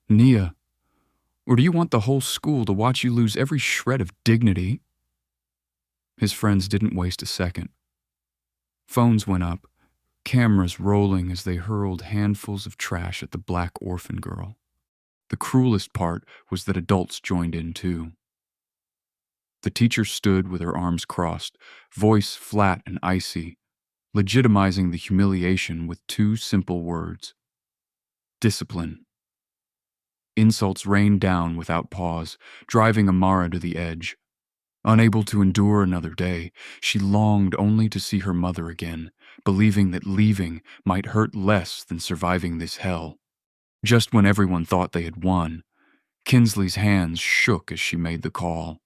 Nia, or do you want the whole school to watch you lose every shred of dignity? His friends didn't waste a second. Phones went up, cameras rolling as they hurled handfuls of trash at the black orphan girl. The cruelest part was that adults joined in too. The teacher stood with her arms crossed, voice flat and icy, legitimizing the humiliation with two simple words: discipline. Insults rained down without pause, driving Amara to the edge. Unable to endure another day, she longed only to see her mother again, believing that leaving might hurt less than surviving this hell. Just when everyone thought they had won, Kinsley's hands shook as she made the call.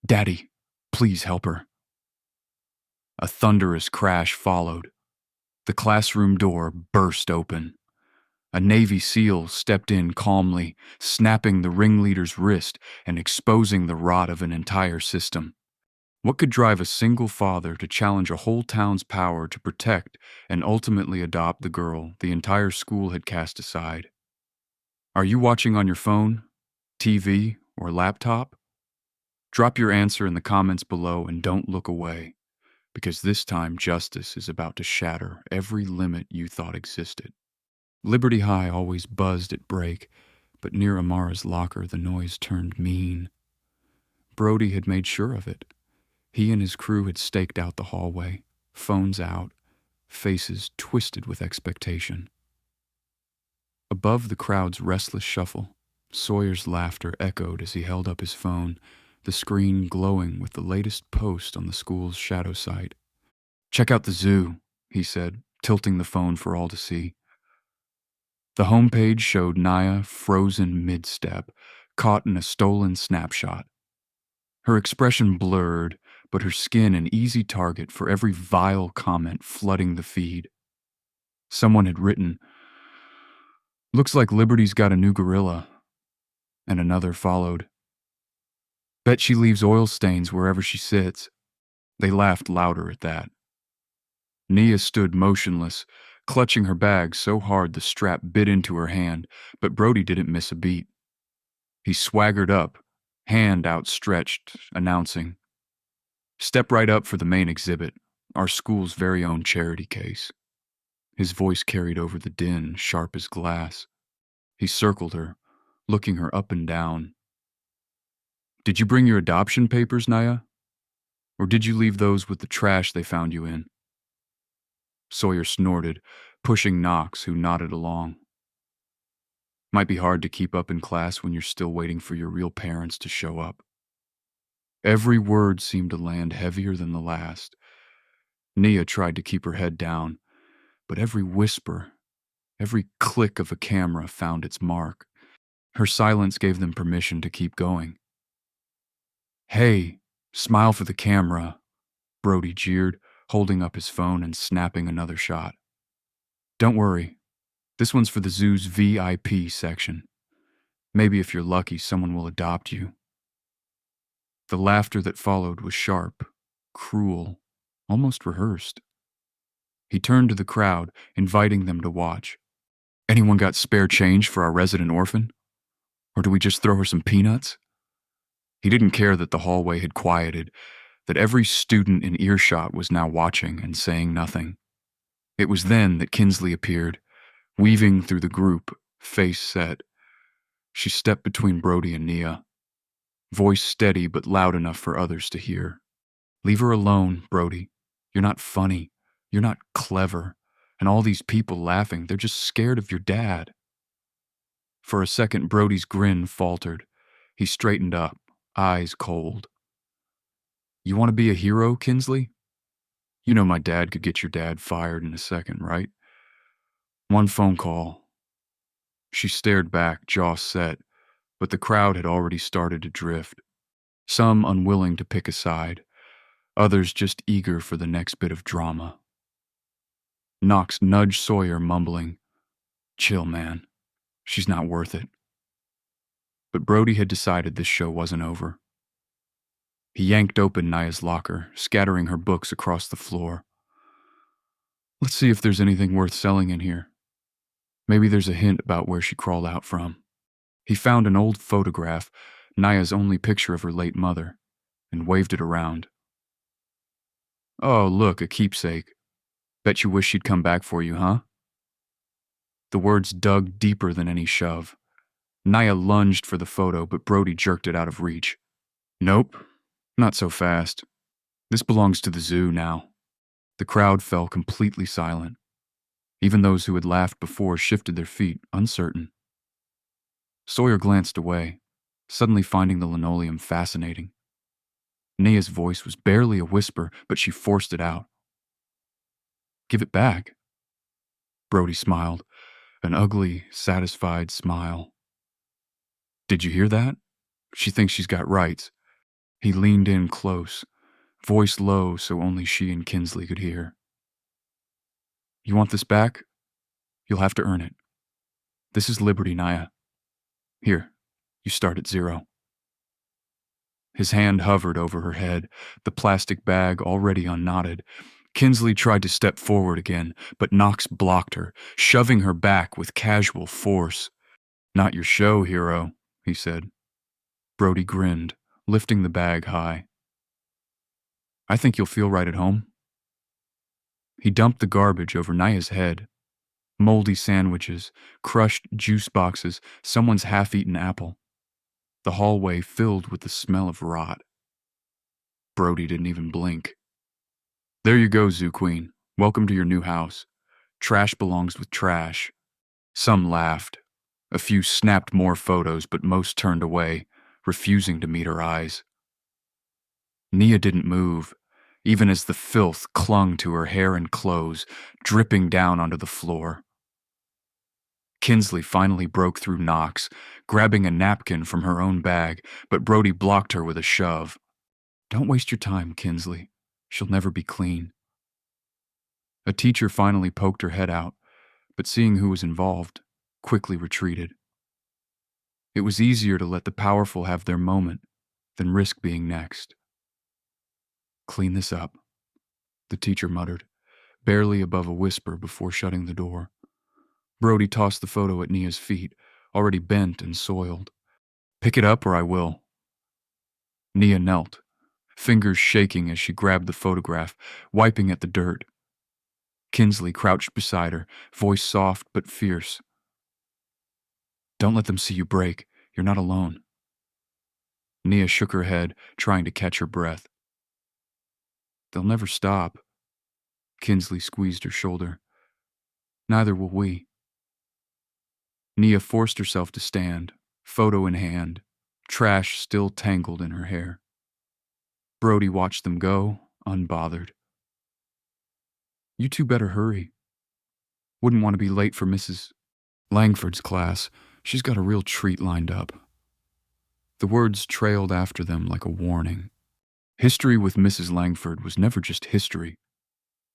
"Daddy, please help her." A thunderous crash followed. The classroom door burst open. A Navy SEAL stepped in calmly, snapping the ringleader's wrist and exposing the rot of an entire system. What could drive a single father to challenge a whole town's power to protect and ultimately adopt the girl the entire school had cast aside? Are you watching on your phone, TV, or laptop? Drop your answer in the comments below and don't look away, because this time justice is about to shatter every limit you thought existed. Liberty High always buzzed at break, but near Amara's locker the noise turned mean. Brody had made sure of it. He and his crew had staked out the hallway, phones out, faces twisted with expectation. Above the crowd's restless shuffle, Sawyer's laughter echoed as he held up his phone, the screen glowing with the latest post on the school's shadow site. "Check out the zoo," he said, tilting the phone for all to see. The homepage showed Nia frozen mid-step, caught in a stolen snapshot. Her expression blurred, but her skin an easy target for every vile comment flooding the feed. Someone had written, "Looks like Liberty's got a new gorilla," and another followed, "Bet she leaves oil stains wherever she sits." They laughed louder at that. Nia stood motionless, clutching her bag so hard the strap bit into her hand, but Brody didn't miss a beat. He swaggered up, hand outstretched, announcing, "Step right up for the main exhibit, our school's very own charity case." His voice carried over the din, sharp as glass. He circled her, looking her up and down. "Did you bring your adoption papers, Nia? Or did you leave those with the trash they found you in?" Sawyer snorted, pushing Knox, who nodded along. "Might be hard to keep up in class when you're still waiting for your real parents to show up." Every word seemed to land heavier than the last. Nia tried to keep her head down, but every whisper, every click of a camera found its mark. Her silence gave them permission to keep going. "Hey, smile for the camera," Brody jeered, holding up his phone and snapping another shot. "Don't worry, this one's for the zoo's VIP section. Maybe if you're lucky, someone will adopt you." The laughter that followed was sharp, cruel, almost rehearsed. He turned to the crowd, inviting them to watch. "Anyone got spare change for our resident orphan? Or do we just throw her some peanuts?" He didn't care that the hallway had quieted, that every student in earshot was now watching and saying nothing. It was then that Kinsley appeared, weaving through the group, face set. She stepped between Brody and Nia, voice steady but loud enough for others to hear. "Leave her alone, Brody. You're not funny. You're not clever. And all these people laughing, they're just scared of your dad." For a second, Brody's grin faltered. He straightened up, eyes cold. "You want to be a hero, Kinsley? You know my dad could get your dad fired in a second, right? One phone call." She stared back, jaw set, but the crowd had already started to drift. Some unwilling to pick a side, others just eager for the next bit of drama. Knox nudged Sawyer, mumbling, "Chill, man. She's not worth it." But Brody had decided this show wasn't over. He yanked open Nia's locker, scattering her books across the floor. "Let's see if there's anything worth selling in here." Maybe there's a hint about where she crawled out from. He found an old photograph, Nia's only picture of her late mother, and waved it around. Oh, look, a keepsake. Bet you wish she'd come back for you, huh? The words dug deeper than any shove. Nia lunged for the photo, but Brody jerked it out of reach. Nope, not so fast. This belongs to the zoo now. The crowd fell completely silent. Even those who had laughed before shifted their feet, uncertain. Sawyer glanced away, suddenly finding the linoleum fascinating. Nia's voice was barely a whisper, but she forced it out. Give it back. Brody smiled, an ugly, satisfied smile. Did you hear that? She thinks she's got rights. He leaned in close, voice low so only she and Kinsley could hear. You want this back? You'll have to earn it. This is liberty, Nia. Here, you start at 0. His hand hovered over her head, the plastic bag already unknotted. Kinsley tried to step forward again, but Knox blocked her, shoving her back with casual force. Not your show, hero, he said. Brody grinned, lifting the bag high. I think you'll feel right at home. He dumped the garbage over Nia's head. Moldy sandwiches, crushed juice boxes, someone's half-eaten apple. The hallway filled with the smell of rot. Brody didn't even blink. There you go, Zoo Queen. Welcome to your new house. Trash belongs with trash. Some laughed. A few snapped more photos, but most turned away, refusing to meet her eyes. Nia didn't move, even as the filth clung to her hair and clothes, dripping down onto the floor. Kinsley finally broke through Knox, grabbing a napkin from her own bag, but Brody blocked her with a shove. Don't waste your time, Kinsley. She'll never be clean. A teacher finally poked her head out, but seeing who was involved, quickly retreated. It was easier to let the powerful have their moment than risk being next. Clean this up, the teacher muttered, barely above a whisper before shutting the door. Brody tossed the photo at Nia's feet, already bent and soiled. Pick it up or I will. Nia knelt, fingers shaking as she grabbed the photograph, wiping at the dirt. Kinsley crouched beside her, voice soft but fierce. Don't let them see you break. You're not alone. Nia shook her head, trying to catch her breath. They'll never stop. Kinsley squeezed her shoulder. Neither will we. Nia forced herself to stand, photo in hand, trash still tangled in her hair. Brody watched them go, unbothered. You two better hurry. Wouldn't want to be late for Mrs. Langford's class. She's got a real treat lined up. The words trailed after them like a warning. History with Mrs. Langford was never just history.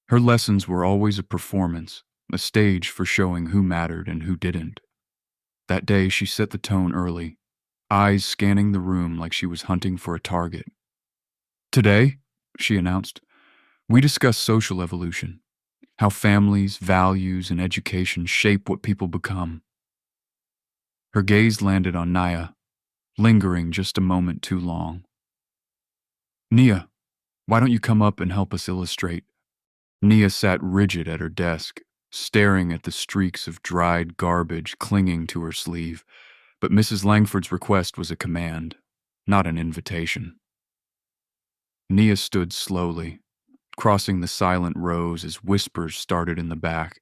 Her lessons were always a performance, a stage for showing who mattered and who didn't. That day she set the tone early, eyes scanning the room like she was hunting for a target. Today, she announced, we discuss social evolution, how families, values, and education shape what people become. Her gaze landed on Nia, lingering just a moment too long. Nia, why don't you come up and help us illustrate? Nia sat rigid at her desk, staring at the streaks of dried garbage clinging to her sleeve, but Mrs. Langford's request was a command, not an invitation. Nia stood slowly, crossing the silent rows as whispers started in the back.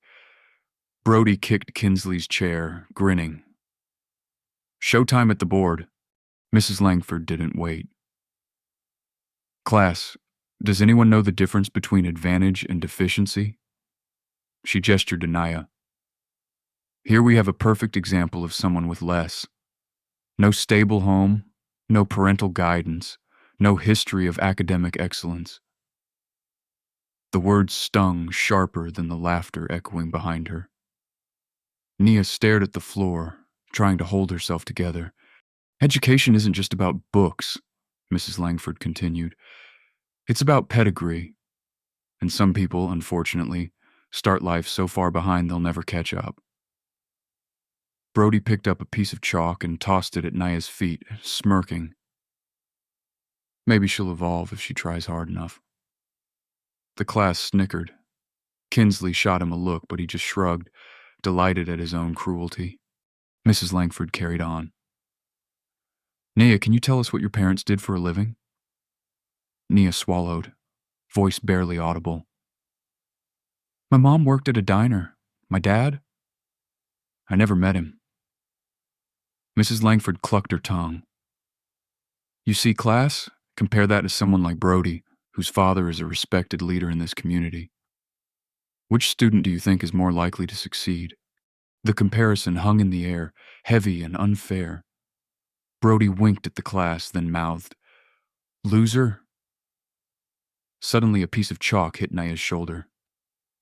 Brody kicked Kinsley's chair, grinning. Showtime at the board. Mrs. Langford didn't wait. Class, does anyone know the difference between advantage and deficiency? She gestured to Nia. Here we have a perfect example of someone with less. No stable home, no parental guidance, no history of academic excellence. The words stung sharper than the laughter echoing behind her. Nia stared at the floor, trying to hold herself together. Education isn't just about books, Mrs. Langford continued. It's about pedigree. And some people, unfortunately, start life so far behind they'll never catch up. Brody picked up a piece of chalk and tossed it at Nia's feet, smirking. Maybe she'll evolve if she tries hard enough. The class snickered. Kinsley shot him a look, but he just shrugged, delighted at his own cruelty. Mrs. Langford carried on. Nia, can you tell us what your parents did for a living? Nia swallowed, voice barely audible. My mom worked at a diner. My dad? I never met him. Mrs. Langford clucked her tongue. You see, class, compare that to someone like Brody, whose father is a respected leader in this community. Which student do you think is more likely to succeed? The comparison hung in the air, heavy and unfair. Brody winked at the class, then mouthed, Loser? Suddenly a piece of chalk hit Nia's shoulder.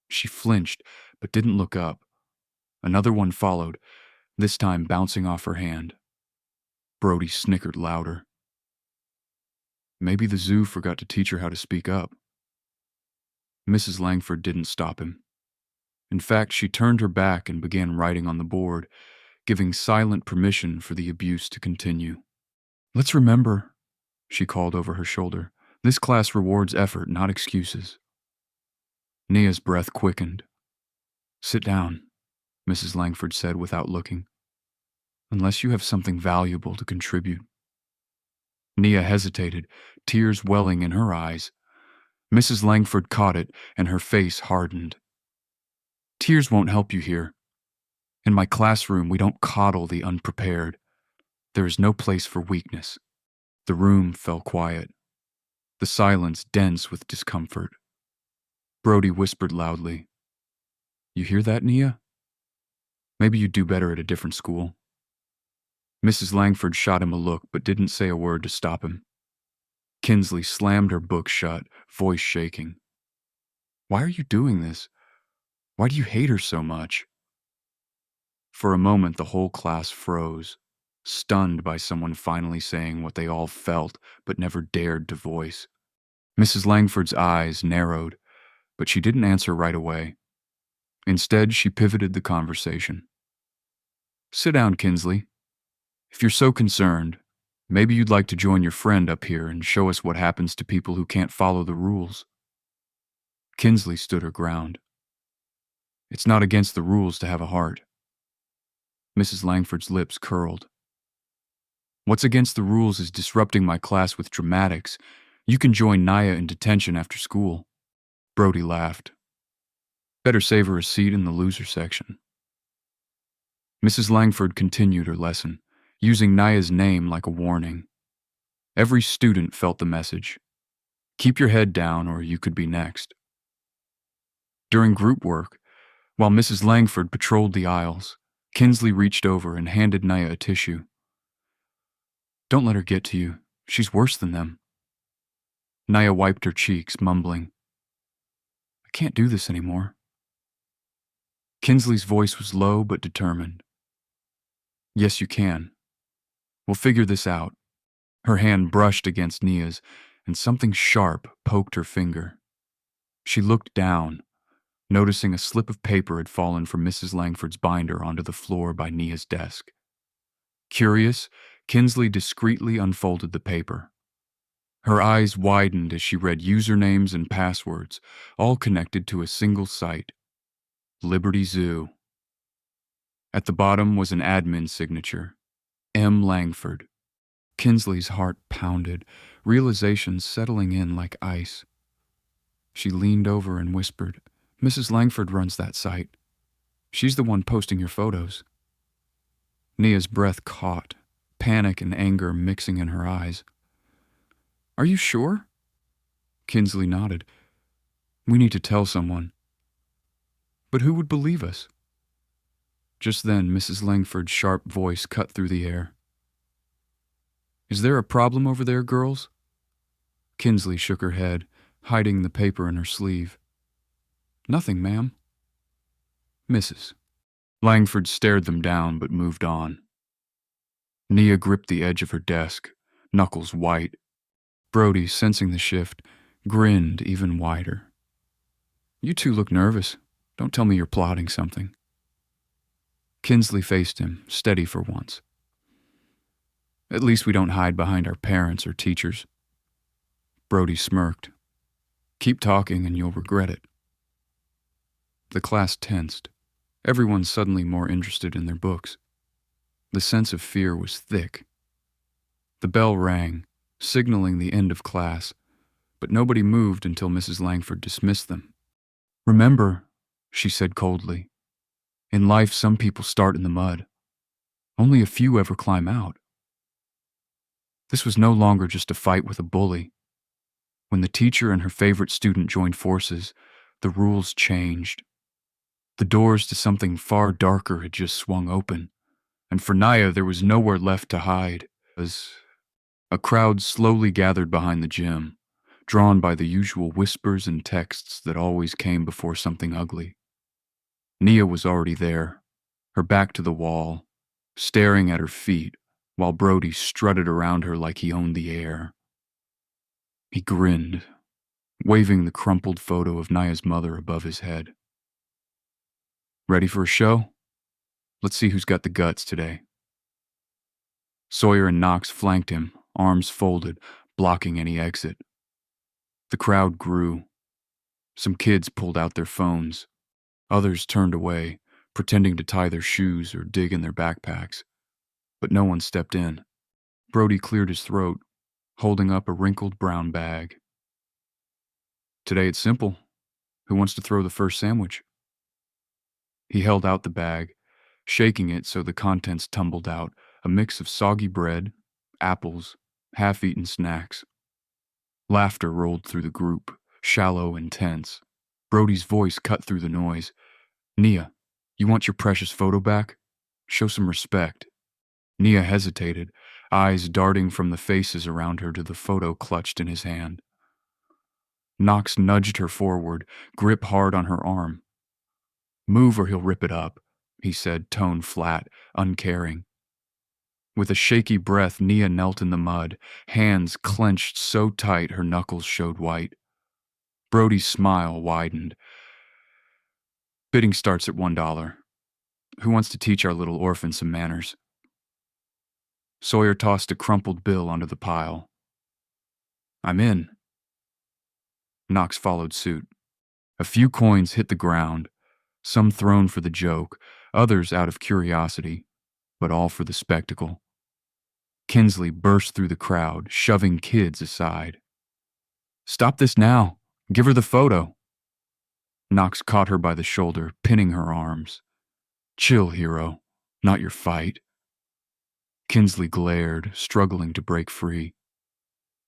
She flinched, but didn't look up. Another one followed, this time bouncing off her hand. Brody snickered louder. Maybe the zoo forgot to teach her how to speak up. Mrs. Langford didn't stop him. In fact, she turned her back and began writing on the board, giving silent permission for the abuse to continue. Let's remember, she called over her shoulder, this class rewards effort, not excuses. Nia's breath quickened. Sit down, Mrs. Langford said without looking. Unless you have something valuable to contribute. Nia hesitated, tears welling in her eyes. Mrs. Langford caught it, and her face hardened. Tears won't help you here. In my classroom, we don't coddle the unprepared. There is no place for weakness. The room fell quiet, the silence dense with discomfort. Brody whispered loudly, You hear that, Nia? Maybe you'd do better at a different school. Mrs. Langford shot him a look, but didn't say a word to stop him. Kinsley slammed her book shut, voice shaking. Why are you doing this? Why do you hate her so much? For a moment, the whole class froze, stunned by someone finally saying what they all felt but never dared to voice. Mrs. Langford's eyes narrowed, but she didn't answer right away. Instead, she pivoted the conversation. Sit down, Kinsley. If you're so concerned, maybe you'd like to join your friend up here and show us what happens to people who can't follow the rules. Kinsley stood her ground. It's not against the rules to have a heart. Mrs. Langford's lips curled. What's against the rules is disrupting my class with dramatics. You can join Nia in detention after school. Brody laughed. Better save her a seat in the loser section. Mrs. Langford continued her lesson, using Nia's name like a warning. Every student felt the message. Keep your head down or you could be next. During group work, while Mrs. Langford patrolled the aisles, Kinsley reached over and handed Nia a tissue. Don't let her get to you. She's worse than them. Nia wiped her cheeks, mumbling, I can't do this anymore. Kinsley's voice was low but determined. Yes, you can. We'll figure this out. Her hand brushed against Nia's, and something sharp poked her finger. She looked down, noticing a slip of paper had fallen from Mrs. Langford's binder onto the floor by Nia's desk. Curious, Kinsley discreetly unfolded the paper. Her eyes widened as she read usernames and passwords, all connected to a single site, Liberty Zoo. At the bottom was an admin signature, M. Langford. Kinsley's heart pounded, realization settling in like ice. She leaned over and whispered, Mrs. Langford runs that site. She's the one posting your photos. Nia's breath caught, panic and anger mixing in her eyes. Are you sure? Kinsley nodded. We need to tell someone. But who would believe us? Just then, Mrs. Langford's sharp voice cut through the air. Is there a problem over there, girls? Kinsley shook her head, hiding the paper in her sleeve. Nothing, ma'am. Mrs. Langford stared them down but moved on. Nia gripped the edge of her desk, knuckles white. Brody, sensing the shift, grinned even wider. You two look nervous. Don't tell me you're plotting something. Kinsley faced him, steady for once. At least we don't hide behind our parents or teachers. Brody smirked. Keep talking and you'll regret it. The class tensed. Everyone suddenly more interested in their books. The sense of fear was thick. The bell rang, signaling the end of class, but nobody moved until Mrs. Langford dismissed them. Remember, she said coldly, in life some people start in the mud. Only a few ever climb out. This was no longer just a fight with a bully. When the teacher and her favorite student joined forces, the rules changed. The doors to something far darker had just swung open, and for Nia there was nowhere left to hide. As a crowd slowly gathered behind the gym, drawn by the usual whispers and texts that always came before something ugly. Nia was already there, her back to the wall, staring at her feet, while Brody strutted around her like he owned the air. He grinned, waving the crumpled photo of Nia's mother above his head. Ready for a show? Let's see who's got the guts today. Sawyer and Knox flanked him, arms folded, blocking any exit. The crowd grew. Some kids pulled out their phones. Others turned away, pretending to tie their shoes or dig in their backpacks. But no one stepped in. Brody cleared his throat, holding up a wrinkled brown bag. Today it's simple. Who wants to throw the first sandwich? He held out the bag, shaking it so the contents tumbled out, a mix of soggy bread, apples, half-eaten snacks. Laughter rolled through the group, shallow and tense. Brody's voice cut through the noise. Nia, you want your precious photo back? Show some respect. Nia hesitated, eyes darting from the faces around her to the photo clutched in his hand. Knox nudged her forward, grip hard on her arm. Move or he'll rip it up, he said, tone flat, uncaring. With a shaky breath, Nia knelt in the mud, hands clenched so tight her knuckles showed white. Brody's smile widened. Bidding starts at $1. Who wants to teach our little orphan some manners? Sawyer tossed a crumpled bill onto the pile. I'm in. Knox followed suit. A few coins hit the ground, some thrown for the joke, others out of curiosity, but all for the spectacle. Kinsley burst through the crowd, shoving kids aside. Stop this now. Give her the photo. Knox caught her by the shoulder, pinning her arms. Chill, hero. Not your fight. Kinsley glared, struggling to break free.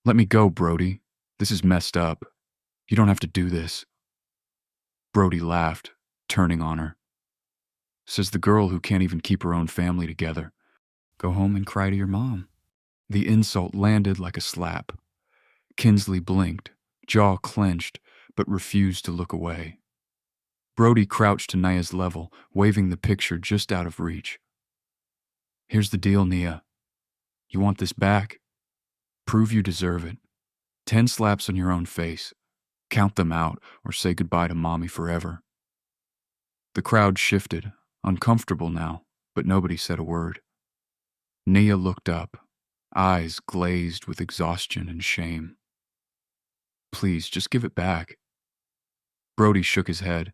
Let me go, Brody. This is messed up. You don't have to do this. Brody laughed, turning on her. Says the girl who can't even keep her own family together. Go home and cry to your mom. The insult landed like a slap. Kinsley blinked, jaw clenched, but refused to look away. Brody crouched to Nia's level, waving the picture just out of reach. Here's the deal, Nia. You want this back? Prove you deserve it. 10 slaps on your own face. Count them out, or say goodbye to Mommy forever. The crowd shifted, uncomfortable now, but nobody said a word. Nia looked up, eyes glazed with exhaustion and shame. Please, just give it back. Brody shook his head.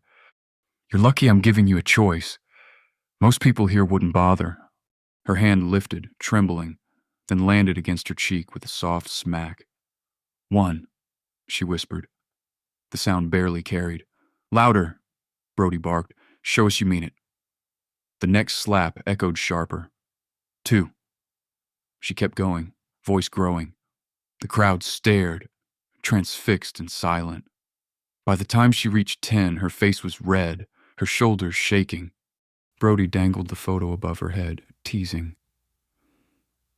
You're lucky I'm giving you a choice. Most people here wouldn't bother. Her hand lifted, trembling, then landed against her cheek with a soft smack. 1, she whispered. The sound barely carried. Louder, Brody barked. Show us you mean it. The next slap echoed sharper. 2. She kept going, voice growing. The crowd stared, transfixed and silent. By the time she reached 10, her face was red, her shoulders shaking. Brody dangled the photo above her head, teasing.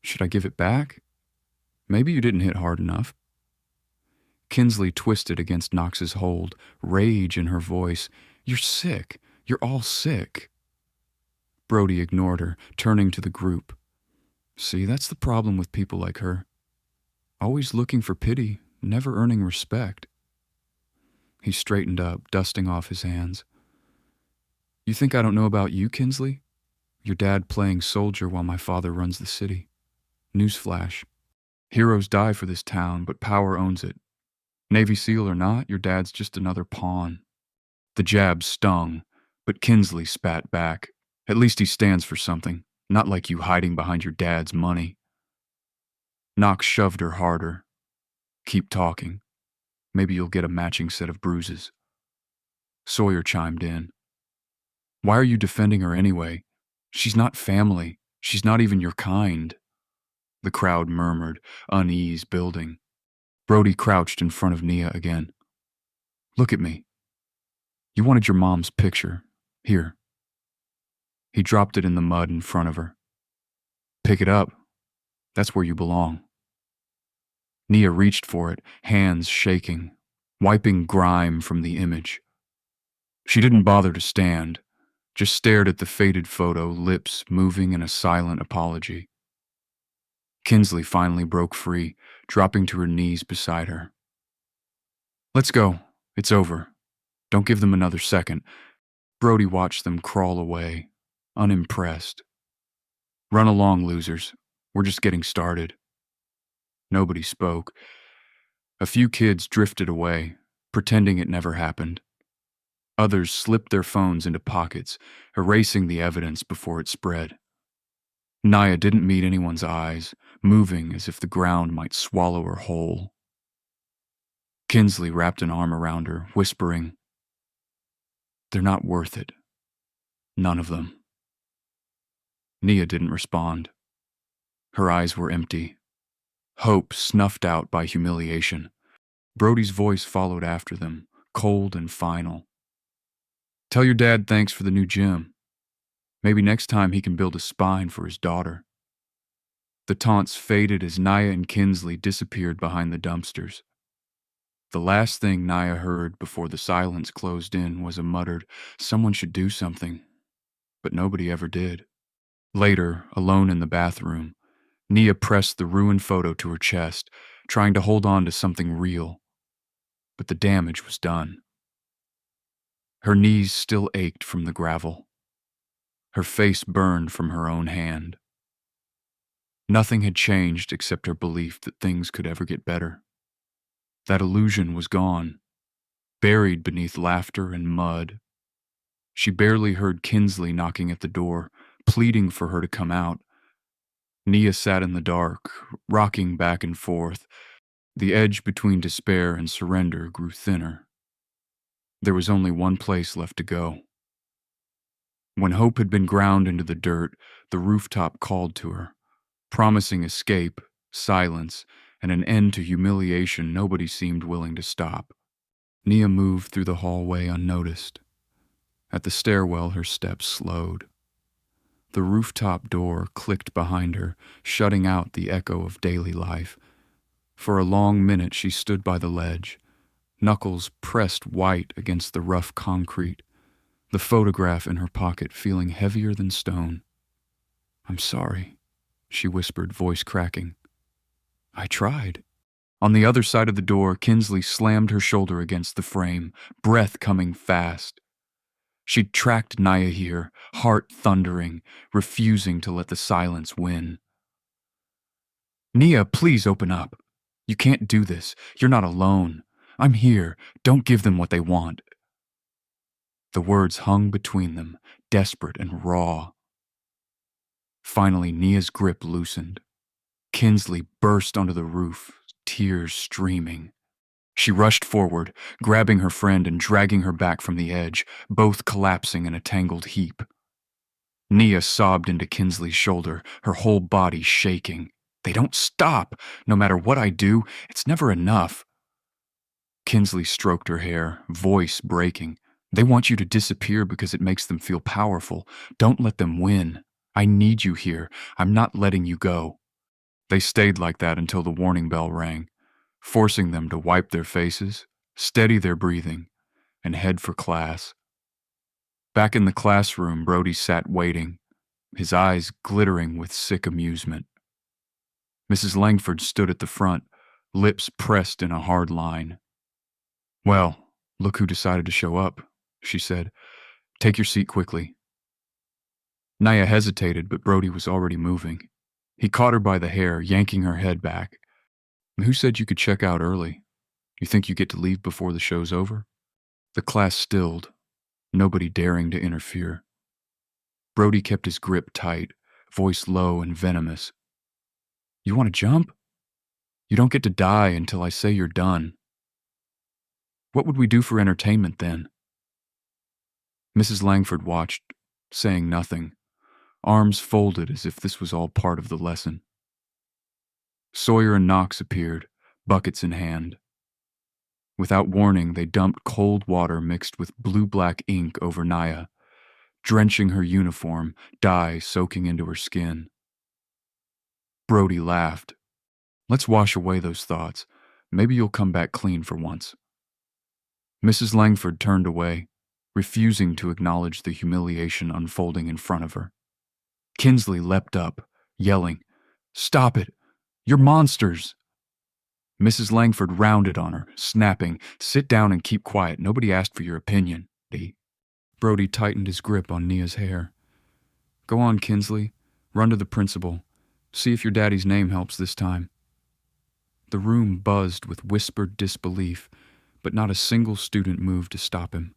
Should I give it back? Maybe you didn't hit hard enough. Kinsley twisted against Knox's hold, rage in her voice. You're sick. You're all sick. Brody ignored her, turning to the group. See, that's the problem with people like her. Always looking for pity, never earning respect. He straightened up, dusting off his hands. You think I don't know about you, Kinsley? Your dad playing soldier while my father runs the city. Newsflash. Heroes die for this town, but power owns it. Navy SEAL or not, your dad's just another pawn. The jab stung, but Kinsley spat back. At least he stands for something, not like you hiding behind your dad's money. Knox shoved her harder. Keep talking. Maybe you'll get a matching set of bruises. Sawyer chimed in. Why are you defending her anyway? She's not family. She's not even your kind. The crowd murmured, unease building. Brody crouched in front of Nia again. Look at me. You wanted your mom's picture. Here. He dropped it in the mud in front of her. Pick it up. That's where you belong. Nia reached for it, hands shaking, wiping grime from the image. She didn't bother to stand, just stared at the faded photo, lips moving in a silent apology. Kinsley finally broke free, dropping to her knees beside her. Let's go. It's over. Don't give them another second. Brody watched them crawl away, unimpressed. Run along, losers. We're just getting started. Nobody spoke. A few kids drifted away, pretending it never happened. Others slipped their phones into pockets, erasing the evidence before it spread. Nia didn't meet anyone's eyes, moving as if the ground might swallow her whole. Kinsley wrapped an arm around her, whispering, They're not worth it. None of them. Nia didn't respond. Her eyes were empty. Hope snuffed out by humiliation. Brody's voice followed after them, cold and final. Tell your dad thanks for the new gym. Maybe next time he can build a spine for his daughter. The taunts faded as Nia and Kinsley disappeared behind the dumpsters. The last thing Nia heard before the silence closed in was a muttered, someone should do something. But nobody ever did. Later, alone in the bathroom, Nia pressed the ruined photo to her chest, trying to hold on to something real. But the damage was done. Her knees still ached from the gravel. Her face burned from her own hand. Nothing had changed except her belief that things could ever get better. That illusion was gone, buried beneath laughter and mud. She barely heard Kinsley knocking at the door, pleading for her to come out. Nia sat in the dark, rocking back and forth. The edge between despair and surrender grew thinner. There was only one place left to go. When hope had been ground into the dirt, the rooftop called to her, promising escape, silence, and an end to humiliation nobody seemed willing to stop. Nia moved through the hallway unnoticed. At the stairwell, her steps slowed. The rooftop door clicked behind her, shutting out the echo of daily life. For a long minute she stood by the ledge, knuckles pressed white against the rough concrete, the photograph in her pocket feeling heavier than stone. I'm sorry, she whispered, voice cracking. I tried. On the other side of the door, Kinsley slammed her shoulder against the frame, breath coming fast. She'd tracked Nia here, heart thundering, refusing to let the silence win. Nia, please open up. You can't do this. You're not alone. I'm here. Don't give them what they want. The words hung between them, desperate and raw. Finally, Nia's grip loosened. Kinsley burst onto the roof, tears streaming. She rushed forward, grabbing her friend and dragging her back from the edge, both collapsing in a tangled heap. Nia sobbed into Kinsley's shoulder, her whole body shaking. They don't stop. No matter what I do, it's never enough. Kinsley stroked her hair, voice breaking. They want you to disappear because it makes them feel powerful. Don't let them win. I need you here. I'm not letting you go. They stayed like that until the warning bell rang, forcing them to wipe their faces, steady their breathing, and head for class. Back in the classroom, Brody sat waiting, his eyes glittering with sick amusement. Mrs. Langford stood at the front, lips pressed in a hard line. Well, look who decided to show up, she said. Take your seat quickly. Nia hesitated, but Brody was already moving. He caught her by the hair, yanking her head back. Who said you could check out early? You think you get to leave before the show's over? The class stilled, nobody daring to interfere. Brody kept his grip tight, voice low and venomous. You want to jump? You don't get to die until I say you're done. What would we do for entertainment then? Mrs. Langford watched, saying nothing, arms folded as if this was all part of the lesson. Sawyer and Knox appeared, buckets in hand. Without warning, they dumped cold water mixed with blue-black ink over Nia, drenching her uniform, dye soaking into her skin. Brody laughed. Let's wash away those thoughts. Maybe you'll come back clean for once. Mrs. Langford turned away, refusing to acknowledge the humiliation unfolding in front of her. Kinsley leapt up, yelling, "Stop it! You're monsters!" Mrs. Langford rounded on her, snapping, "Sit down and keep quiet. Nobody asked for your opinion." Brody tightened his grip on Nia's hair. Go on, Kinsley. Run to the principal. See if your daddy's name helps this time. The room buzzed with whispered disbelief, but not a single student moved to stop him.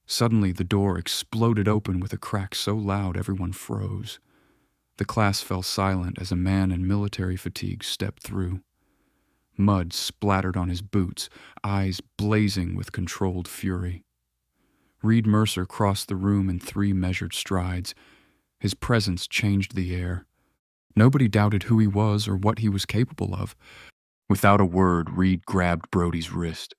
Suddenly, the door exploded open with a crack so loud everyone froze. The class fell silent as a man in military fatigue stepped through. Mud splattered on his boots, eyes blazing with controlled fury. Reid Mercer crossed the room in 3 measured strides. His presence changed the air. Nobody doubted who he was or what he was capable of. Without a word, Reid grabbed Brody's wrist.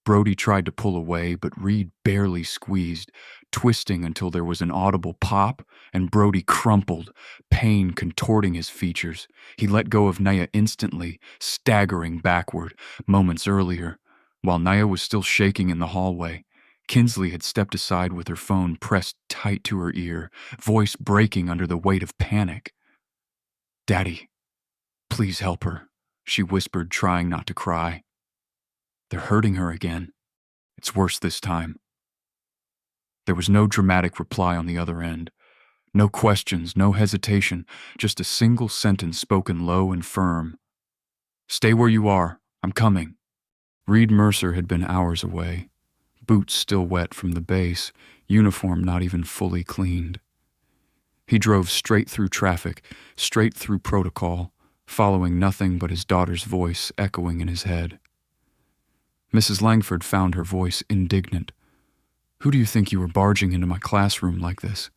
Brody tried to pull away, but Reid barely squeezed, twisting until there was an audible pop, and Brody crumpled, pain contorting his features. He let go of Nia instantly, staggering backward. Moments earlier, while Nia was still shaking in the hallway, Kinsley had stepped aside with her phone pressed tight to her ear, voice breaking under the weight of panic. "Daddy, please help her," she whispered, trying not to cry. "They're hurting her again. It's worse this time." There was no dramatic reply on the other end. No questions, no hesitation, just a single sentence spoken low and firm. "Stay where you are. I'm coming." Reid Mercer had been hours away, boots still wet from the base, uniform not even fully cleaned. He drove straight through traffic, straight through protocol, following nothing but his daughter's voice echoing in his head. Mrs. Langford found her voice indignant. "Who do you think you were barging into my classroom like this?"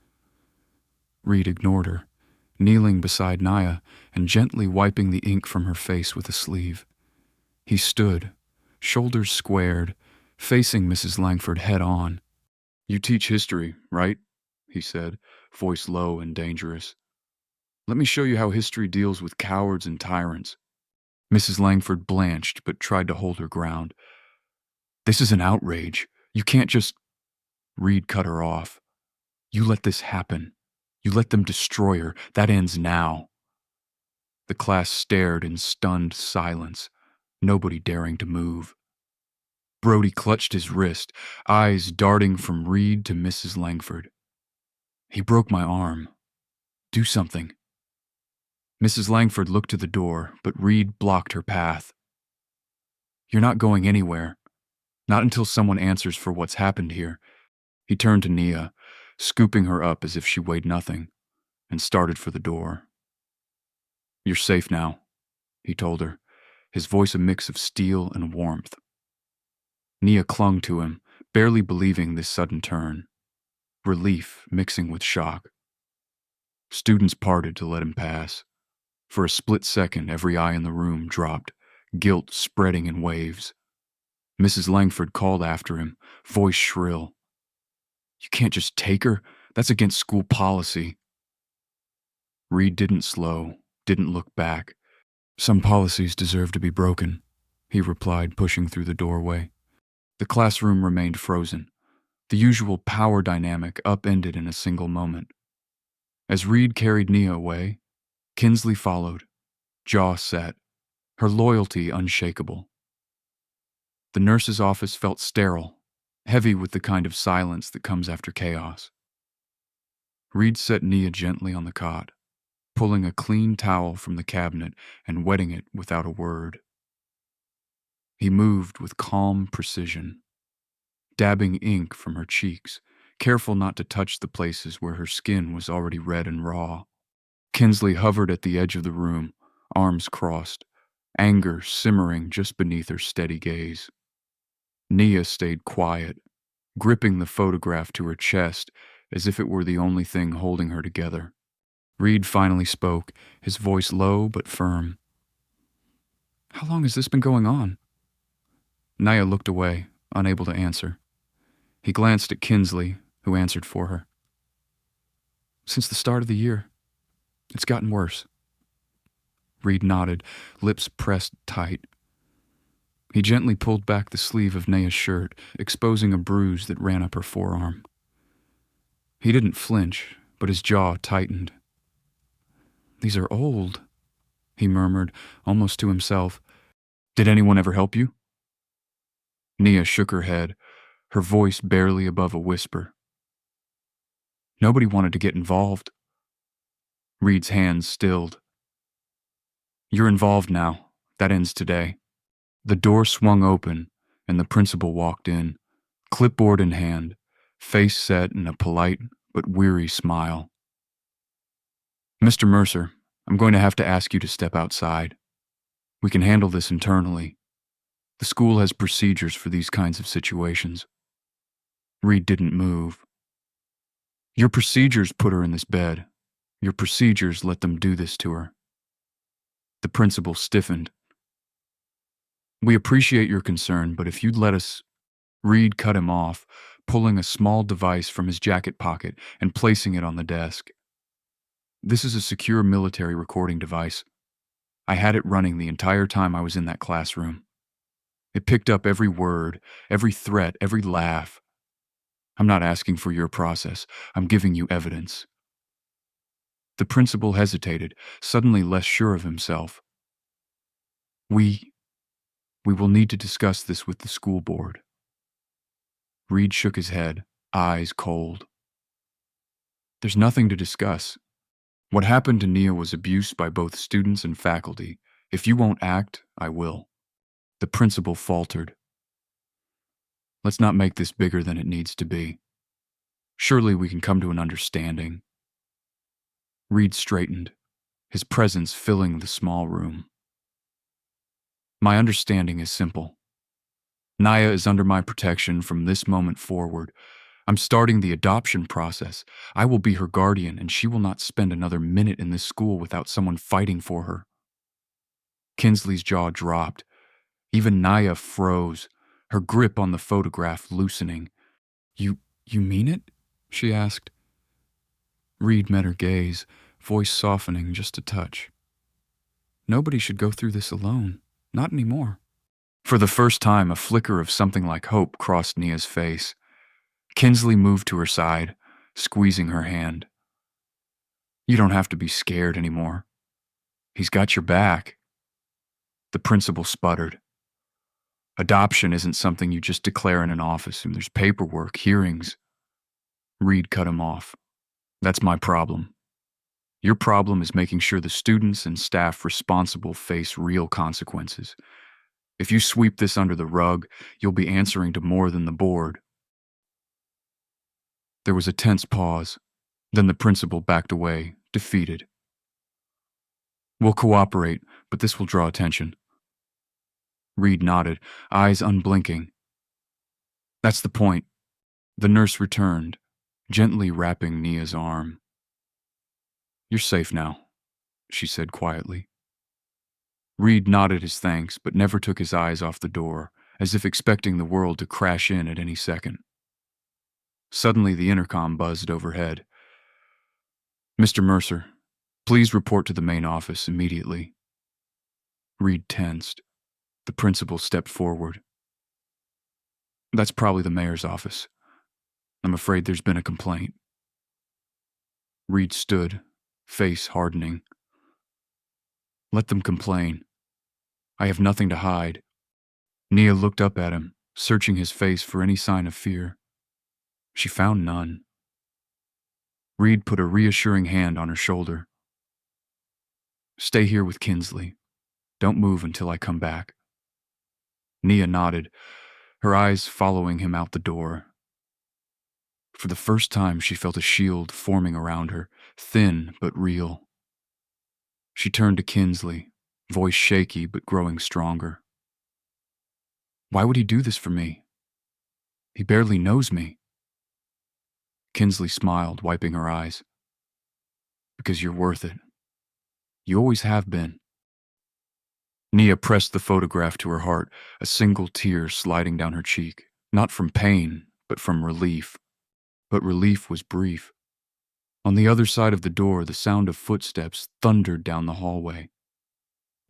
Reid ignored her, kneeling beside Nia and gently wiping the ink from her face with a sleeve. He stood, shoulders squared, facing Mrs. Langford head on. "You teach history, right?" he said, voice low and dangerous. "Let me show you how history deals with cowards and tyrants." Mrs. Langford blanched but tried to hold her ground. "This is an outrage. You can't just—" Reid cut her off. "You let this happen. You let them destroy her. That ends now." The class stared in stunned silence, nobody daring to move. Brody clutched his wrist, eyes darting from Reid to Mrs. Langford. "He broke my arm. Do something." Mrs. Langford looked to the door, but Reid blocked her path. "You're not going anywhere. Not until someone answers for what's happened here." He turned to Nia, scooping her up as if she weighed nothing, and started for the door. "You're safe now," he told her, his voice a mix of steel and warmth. Nia clung to him, barely believing this sudden turn, relief mixing with shock. Students parted to let him pass. For a split second, every eye in the room dropped, guilt spreading in waves. Mrs. Langford called after him, voice shrill. "You can't just take her. That's against school policy." Reid didn't slow, didn't look back. "Some policies deserve to be broken," he replied, pushing through the doorway. The classroom remained frozen, the usual power dynamic upended in a single moment. As Reid carried Nia away, Kinsley followed, jaw set, her loyalty unshakable. The nurse's office felt sterile, heavy with the kind of silence that comes after chaos. Reid set Nia gently on the cot, pulling a clean towel from the cabinet and wetting it without a word. He moved with calm precision, dabbing ink from her cheeks, careful not to touch the places where her skin was already red and raw. Kinsley hovered at the edge of the room, arms crossed, anger simmering just beneath her steady gaze. Nia stayed quiet, gripping the photograph to her chest as if it were the only thing holding her together. Reid finally spoke, his voice low but firm. "How long has this been going on?" Nia looked away, unable to answer. He glanced at Kinsley, who answered for her. "Since the start of the year. It's gotten worse." Reid nodded, lips pressed tight. He gently pulled back the sleeve of Nia's shirt, exposing a bruise that ran up her forearm. He didn't flinch, but his jaw tightened. "These are old," he murmured, almost to himself. "Did anyone ever help you?" Nia shook her head, her voice barely above a whisper. "Nobody wanted to get involved." Reid's hands stilled. "You're involved now. That ends today." The door swung open, and the principal walked in, clipboard in hand, face set in a polite but weary smile. "Mr. Mercer, I'm going to have to ask you to step outside. We can handle this internally. The school has procedures for these kinds of situations." Reid didn't move. "Your procedures put her in this bed. Your procedures let them do this to her." The principal stiffened. "We appreciate your concern, but if you'd let us—" Reid cut him off, pulling a small device from his jacket pocket and placing it on the desk. "This is a secure military recording device. I had it running the entire time I was in that classroom. It picked up every word, every threat, every laugh. I'm not asking for your process. I'm giving you evidence." The principal hesitated, suddenly less sure of himself. We will need to discuss this with the school board." Reid shook his head, eyes cold. "There's nothing to discuss. What happened to Nia was abuse by both students and faculty. If you won't act, I will." The principal faltered. "Let's not make this bigger than it needs to be. Surely we can come to an understanding." Reid straightened, his presence filling the small room. "My understanding is simple. Nia is under my protection from this moment forward. I'm starting the adoption process. I will be her guardian, and she will not spend another minute in this school without someone fighting for her." Kinsley's jaw dropped. Even Nia froze, her grip on the photograph loosening. You mean it?" she asked. Reid met her gaze, voice softening just a touch. "Nobody should go through this alone. Not anymore." For the first time, a flicker of something like hope crossed Nia's face. Kinsley moved to her side, squeezing her hand. "You don't have to be scared anymore. He's got your back." The principal sputtered. "Adoption isn't something you just declare in an office, and there's paperwork, hearings." Reid cut him off. "That's my problem. Your problem is making sure the students and staff responsible face real consequences. If you sweep this under the rug, you'll be answering to more than the board." There was a tense pause. Then the principal backed away, defeated. "We'll cooperate, but this will draw attention." Reid nodded, eyes unblinking. "That's the point." The nurse returned, gently wrapping Nia's arm. "You're safe now," she said quietly. Reid nodded his thanks, but never took his eyes off the door, as if expecting the world to crash in at any second. Suddenly the intercom buzzed overhead. "Mr. Mercer, please report to the main office immediately." Reid tensed. The principal stepped forward. "That's probably the mayor's office. I'm afraid there's been a complaint." Reid stood, face hardening. "Let them complain. I have nothing to hide." Nia looked up at him, searching his face for any sign of fear. She found none. Reid put a reassuring hand on her shoulder. Stay here with Kinsley. Don't move until I come back. Nia nodded, her eyes following him out the door. For the first time, she felt a shield forming around her, thin but real. She turned to Kinsley, voice shaky but growing stronger. Why would he do this for me? He barely knows me. Kinsley smiled, wiping her eyes. Because you're worth it. You always have been. Nia pressed the photograph to her heart, a single tear sliding down her cheek, not from pain, but from relief. But relief was brief. On the other side of the door, the sound of footsteps thundered down the hallway.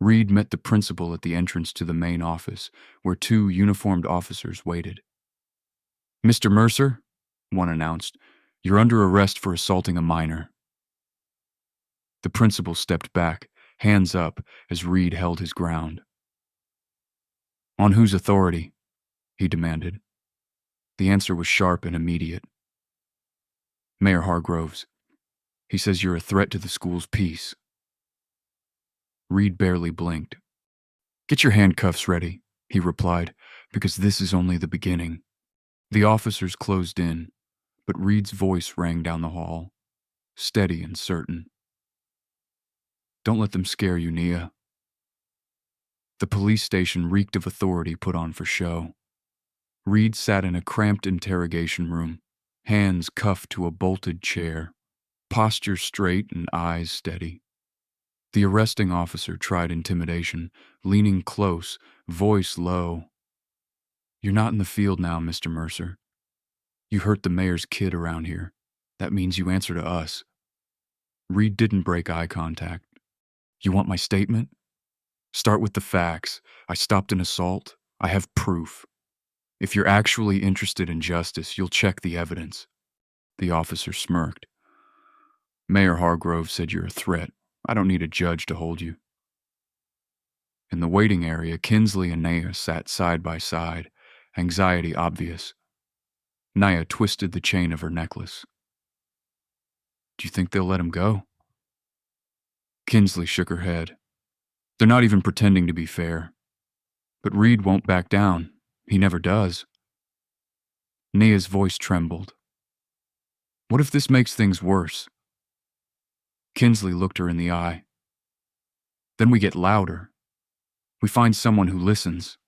Reid met the principal at the entrance to the main office, where two uniformed officers waited. Mr. Mercer, one announced, you're under arrest for assaulting a minor. The principal stepped back, hands up, as Reid held his ground. On whose authority? He demanded. The answer was sharp and immediate. Mayor Hargrove's. He says you're a threat to the school's peace. Reid barely blinked. Get your handcuffs ready, he replied, because this is only the beginning. The officers closed in, but Reid's voice rang down the hall, steady and certain. Don't let them scare you, Nia. The police station reeked of authority put on for show. Reid sat in a cramped interrogation room, hands cuffed to a bolted chair, posture straight and eyes steady. The arresting officer tried intimidation, leaning close, voice low. You're not in the field now, Mr. Mercer. You hurt the mayor's kid around here. That means you answer to us. Reid didn't break eye contact. You want my statement? Start with the facts. I stopped an assault. I have proof. If you're actually interested in justice, you'll check the evidence. The officer smirked. Mayor Hargrove said you're a threat. I don't need a judge to hold you. In the waiting area, Kinsley and Nia sat side by side, anxiety obvious. Nia twisted the chain of her necklace. Do you think they'll let him go? Kinsley shook her head. They're not even pretending to be fair. But Reid won't back down. He never does. Nia's voice trembled. What if this makes things worse? Kinsley looked her in the eye. Then we get louder. We find someone who listens.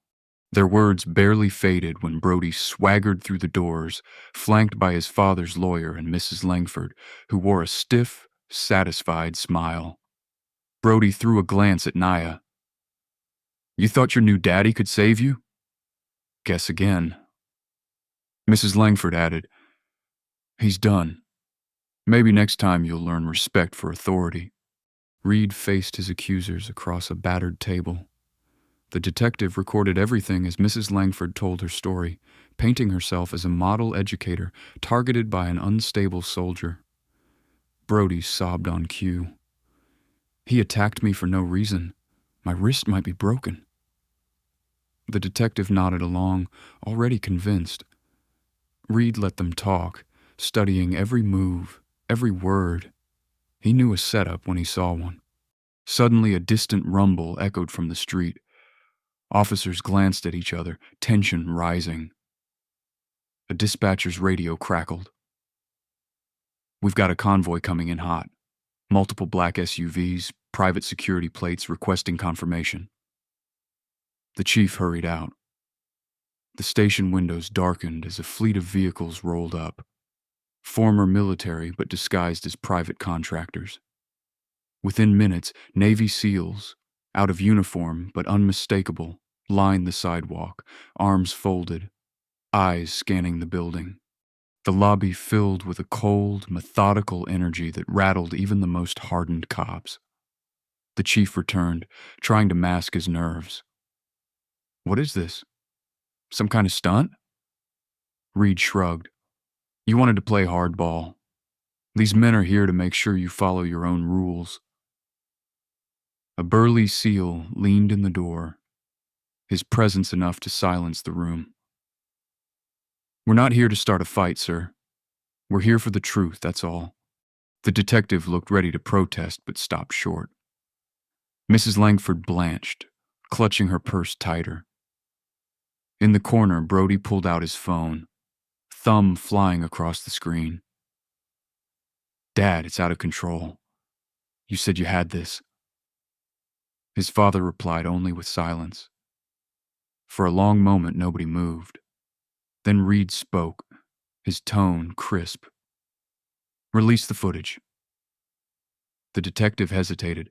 Their words barely faded when Brody swaggered through the doors, flanked by his father's lawyer and Mrs. Langford, who wore a stiff, satisfied smile. Brody threw a glance at Nia. You thought your new daddy could save you? Guess again. Mrs. Langford added, He's done. Maybe next time you'll learn respect for authority. Reid faced his accusers across a battered table. The detective recorded everything as Mrs. Langford told her story, painting herself as a model educator targeted by an unstable soldier. Brody sobbed on cue. He attacked me for no reason. My wrist might be broken. The detective nodded along, already convinced. Reid let them talk, studying every move, every word. He knew a setup when he saw one. Suddenly, a distant rumble echoed from the street. Officers glanced at each other, tension rising. A dispatcher's radio crackled. We've got a convoy coming in hot. Multiple black SUVs, private security plates requesting confirmation. The chief hurried out. The station windows darkened as a fleet of vehicles rolled up. Former military but disguised as private contractors. Within minutes, Navy SEALs, out of uniform but unmistakable, lined the sidewalk, arms folded, eyes scanning the building. The lobby filled with a cold, methodical energy that rattled even the most hardened cops. The chief returned, trying to mask his nerves. What is this? Some kind of stunt? Reid shrugged. You wanted to play hardball. These men are here to make sure you follow your own rules. A burly SEAL leaned in the door, his presence enough to silence the room. We're not here to start a fight, sir. We're here for the truth, that's all. The detective looked ready to protest but stopped short. Mrs. Langford blanched, clutching her purse tighter. In the corner, Brody pulled out his phone, thumb flying across the screen. "Dad, it's out of control. You said you had this." His father replied only with silence. For a long moment, nobody moved. Then Reid spoke, his tone crisp. "Release the footage." The detective hesitated,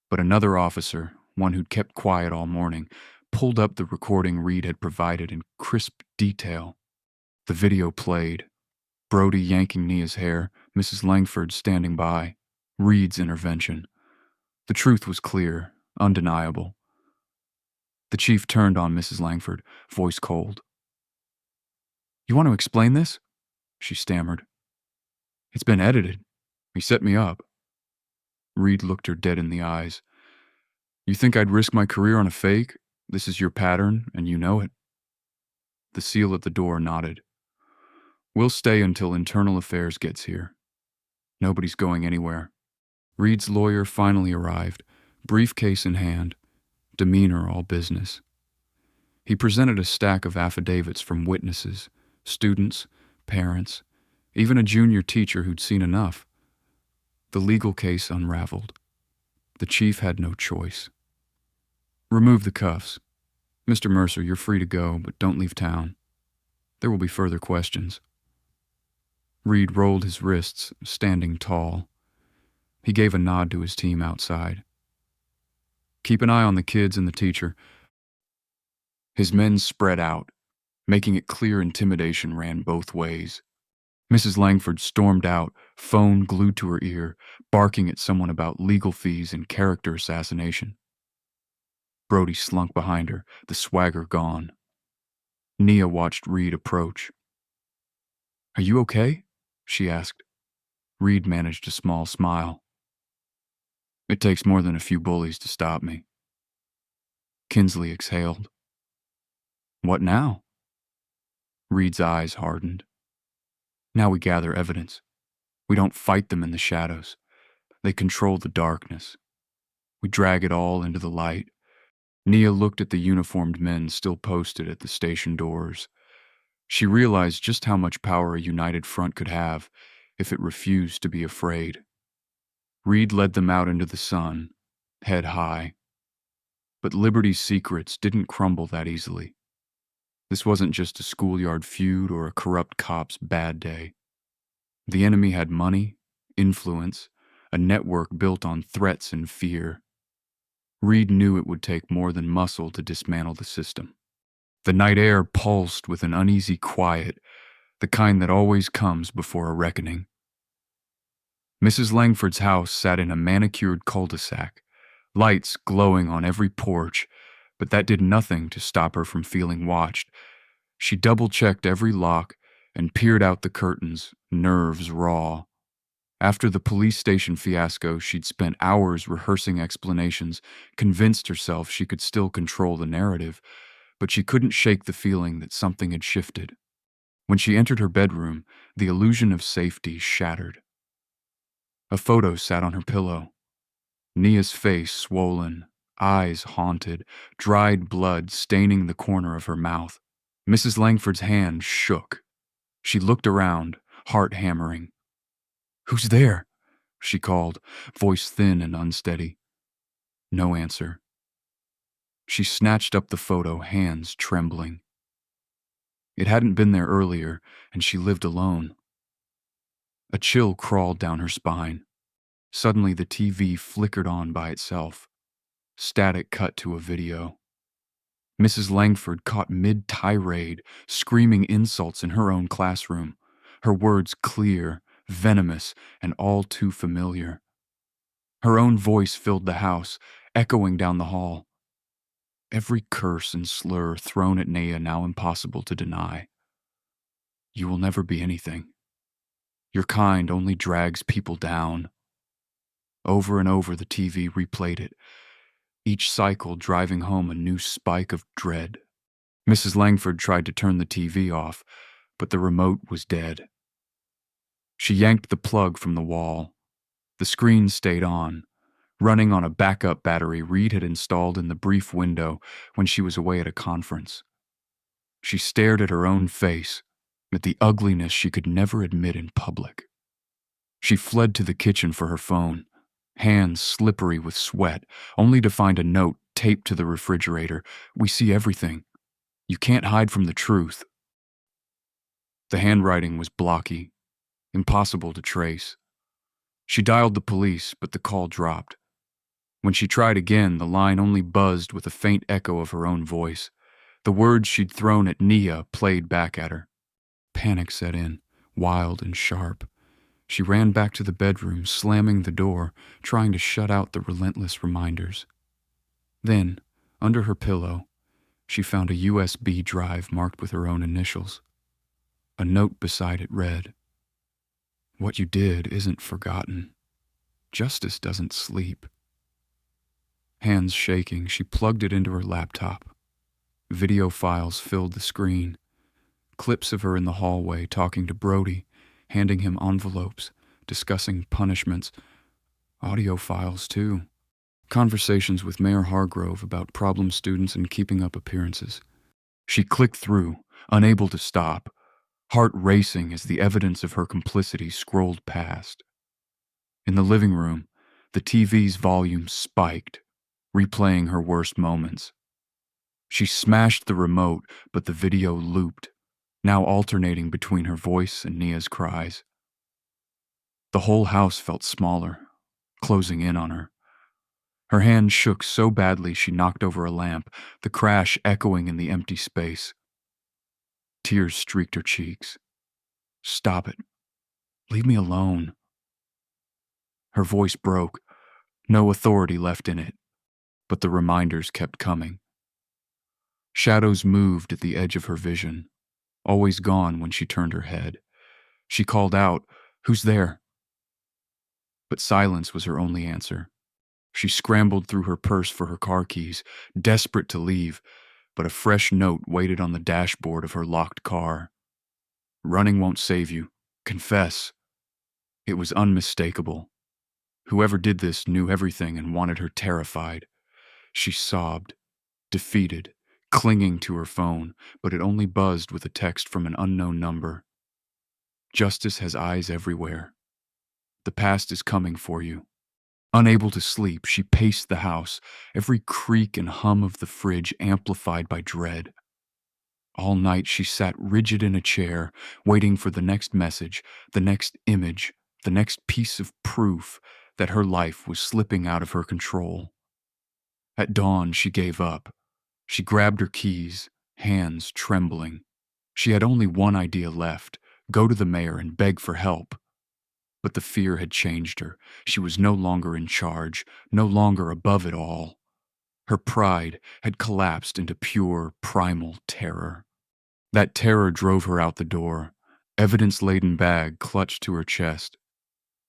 but another officer, one who'd kept quiet all morning, pulled up the recording Reid had provided in crisp detail. The video played. Brody yanking Nia's hair, Mrs. Langford standing by, Reid's intervention. The truth was clear, undeniable. The chief turned on Mrs. Langford, voice cold. "You want to explain this?" she stammered. "It's been edited. He set me up." Reid looked her dead in the eyes. "You think I'd risk my career on a fake? This is your pattern, and you know it." The SEAL at the door nodded. "We'll stay until Internal Affairs gets here. Nobody's going anywhere." Reid's lawyer finally arrived, briefcase in hand, demeanor all business. He presented a stack of affidavits from witnesses, students, parents, even a junior teacher who'd seen enough. The legal case unraveled. The chief had no choice. "Remove the cuffs. Mr. Mercer, you're free to go, but don't leave town. There will be further questions." Reid rolled his wrists, standing tall. He gave a nod to his team outside. "Keep an eye on the kids and the teacher." His men spread out, making it clear intimidation ran both ways. Mrs. Langford stormed out, phone glued to her ear, barking at someone about legal fees and character assassination. Brody slunk behind her, the swagger gone. Nia watched Reid approach. "Are you okay?" she asked. Reid managed a small smile. "It takes more than a few bullies to stop me." Kinsley exhaled. "What now?" Reid's eyes hardened. "Now we gather evidence. We don't fight them in the shadows. They control the darkness. We drag it all into the light." Nia looked at the uniformed men still posted at the station doors. She realized just how much power a united front could have if it refused to be afraid. Reid led them out into the sun, head high. But Liberty's secrets didn't crumble that easily. This wasn't just a schoolyard feud or a corrupt cop's bad day. The enemy had money, influence, a network built on threats and fear. Reid knew it would take more than muscle to dismantle the system. The night air pulsed with an uneasy quiet, the kind that always comes before a reckoning. Mrs. Langford's house sat in a manicured cul-de-sac, lights glowing on every porch, but that did nothing to stop her from feeling watched. She double-checked every lock and peered out the curtains, nerves raw. After the police station fiasco, she'd spent hours rehearsing explanations, convinced herself she could still control the narrative, but she couldn't shake the feeling that something had shifted. When she entered her bedroom, the illusion of safety shattered. A photo sat on her pillow. Nia's face swollen, eyes haunted, dried blood staining the corner of her mouth. Mrs. Langford's hand shook. She looked around, heart hammering. "Who's there?" she called, voice thin and unsteady. No answer. She snatched up the photo, hands trembling. It hadn't been there earlier, and she lived alone. A chill crawled down her spine. Suddenly the TV flickered on by itself. Static cut to a video. Mrs. Langford caught mid-tirade, screaming insults in her own classroom, her words clear, venomous, and all too familiar. Her own voice filled the house, echoing down the hall. Every curse and slur thrown at Nia now impossible to deny. "You will never be anything. Your kind only drags people down." Over and over the TV replayed it, each cycle driving home a new spike of dread. Mrs. Langford tried to turn the TV off, but the remote was dead. She yanked the plug from the wall. The screen stayed on, running on a backup battery Reid had installed in the brief window when she was away at a conference. She stared at her own face, at the ugliness she could never admit in public. She fled to the kitchen for her phone, hands slippery with sweat, only to find a note taped to the refrigerator. "We see everything. You can't hide from the truth." The handwriting was blocky, impossible to trace. She dialed the police, but the call dropped. When she tried again, the line only buzzed with a faint echo of her own voice. The words she'd thrown at Nia played back at her. Panic set in, wild and sharp. She ran back to the bedroom, slamming the door, trying to shut out the relentless reminders. Then, under her pillow, she found a USB drive marked with her own initials. A note beside it read, "What you did isn't forgotten. Justice doesn't sleep." Hands shaking, she plugged it into her laptop. Video files filled the screen. Clips of her in the hallway talking to Brody, handing him envelopes, discussing punishments. Audio files, too. Conversations with Mayor Hargrove about problem students and keeping up appearances. She clicked through, unable to stop, heart racing as the evidence of her complicity scrolled past. In the living room, the TV's volume spiked, replaying her worst moments. She smashed the remote, but the video looped, now alternating between her voice and Nia's cries. The whole house felt smaller, closing in on her. Her hand shook so badly she knocked over a lamp, the crash echoing in the empty space. Tears streaked her cheeks. "Stop it. Leave me alone." Her voice broke, no authority left in it, but the reminders kept coming. Shadows moved at the edge of her vision, always gone when she turned her head. She called out, "Who's there?" But silence was her only answer. She scrambled through her purse for her car keys, desperate to leave, but a fresh note waited on the dashboard of her locked car. "Running won't save you. Confess." It was unmistakable. Whoever did this knew everything and wanted her terrified. She sobbed, defeated, clinging to her phone, but it only buzzed with a text from an unknown number. "Justice has eyes everywhere. The past is coming for you." Unable to sleep, she paced the house, every creak and hum of the fridge amplified by dread. All night she sat rigid in a chair, waiting for the next message, the next image, the next piece of proof that her life was slipping out of her control. At dawn, she gave up. She grabbed her keys, hands trembling. She had only one idea left: go to the mayor and beg for help. But the fear had changed her. She was no longer in charge, no longer above it all. Her pride had collapsed into pure, primal terror. That terror drove her out the door, evidence-laden bag clutched to her chest.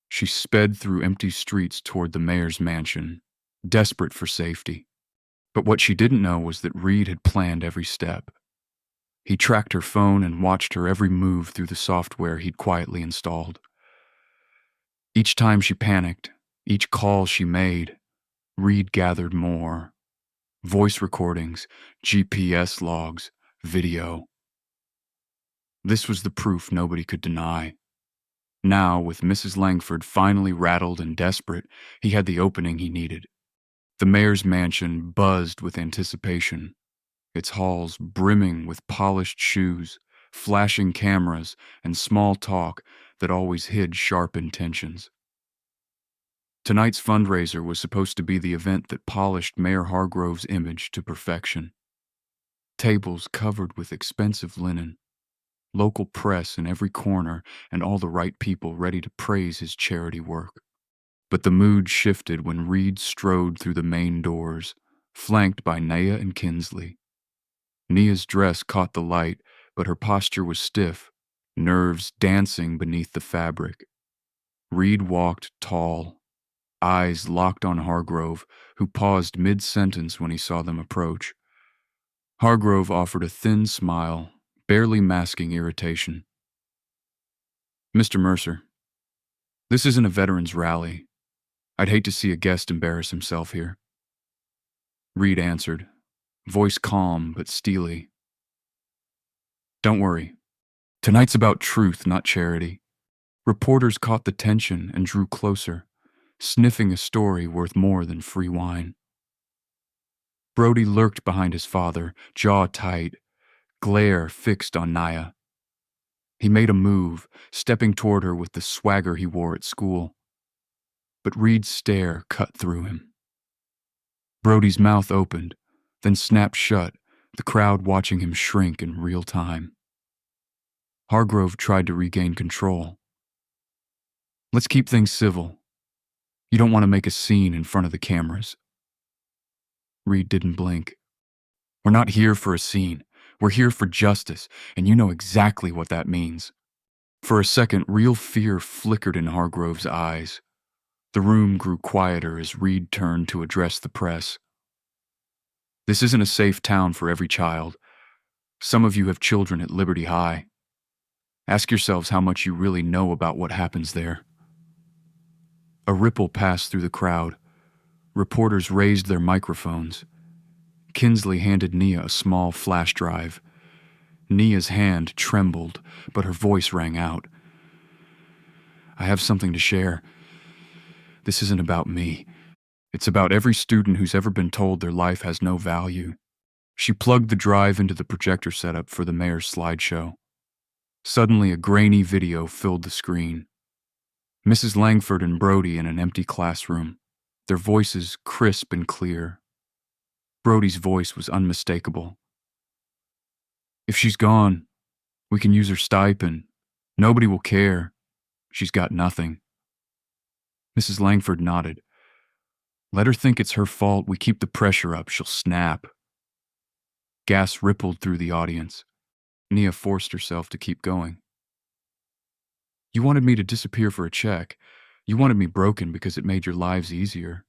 She sped through empty streets toward the mayor's mansion, desperate for safety. But what she didn't know was that Reid had planned every step. He tracked her phone and watched her every move through the software he'd quietly installed. Each time she panicked, each call she made, Reid gathered more. Voice recordings, GPS logs, video. This was the proof nobody could deny. Now, with Mrs. Langford finally rattled and desperate, he had the opening he needed. The mayor's mansion buzzed with anticipation, its halls brimming with polished shoes, flashing cameras, and small talk that always hid sharp intentions. Tonight's fundraiser was supposed to be the event that polished Mayor Hargrove's image to perfection. Tables covered with expensive linen, local press in every corner, and all the right people ready to praise his charity work. But the mood shifted when Reid strode through the main doors, flanked by Nia and Kinsley. Nia's dress caught the light, but her posture was stiff, nerves dancing beneath the fabric. Reid walked tall, eyes locked on Hargrove, who paused mid-sentence when he saw them approach. Hargrove offered a thin smile, barely masking irritation. "Mr. Mercer, This isn't a veterans rally. I'd hate to see a guest embarrass himself here. Reid answered, voice calm but steely. Don't worry. Tonight's about truth, not charity. Reporters caught the tension and drew closer, sniffing a story worth more than free wine. Brody lurked behind his father, jaw tight, glare fixed on Nia. He made a move, stepping toward her with the swagger he wore at school. But Reid's stare cut through him. Brody's mouth opened, then snapped shut, the crowd watching him shrink in real time. Hargrove tried to regain control. Let's keep things civil. You don't want to make a scene in front of the cameras. Reid didn't blink. We're not here for a scene. We're here for justice, and you know exactly what that means. For a second, real fear flickered in Hargrove's eyes. The room grew quieter as Reid turned to address the press. This isn't a safe town for every child. Some of you have children at Liberty High. Ask yourselves how much you really know about what happens there. A ripple passed through the crowd. Reporters raised their microphones. Kinsley handed Nia a small flash drive. Nia's hand trembled, but her voice rang out. I have something to share. This isn't about me. It's about every student who's ever been told their life has no value. She plugged the drive into the projector setup for the mayor's slideshow. Suddenly, a grainy video filled the screen. Mrs. Langford and Brody in an empty classroom, their voices crisp and clear. Brody's voice was unmistakable. If she's gone, we can use her stipend. Nobody will care. She's got nothing. Mrs. Langford nodded. Let her think it's her fault. We keep the pressure up. She'll snap. Gas rippled through the audience. Nia forced herself to keep going. You wanted me to disappear for a check. You wanted me broken because it made your lives easier.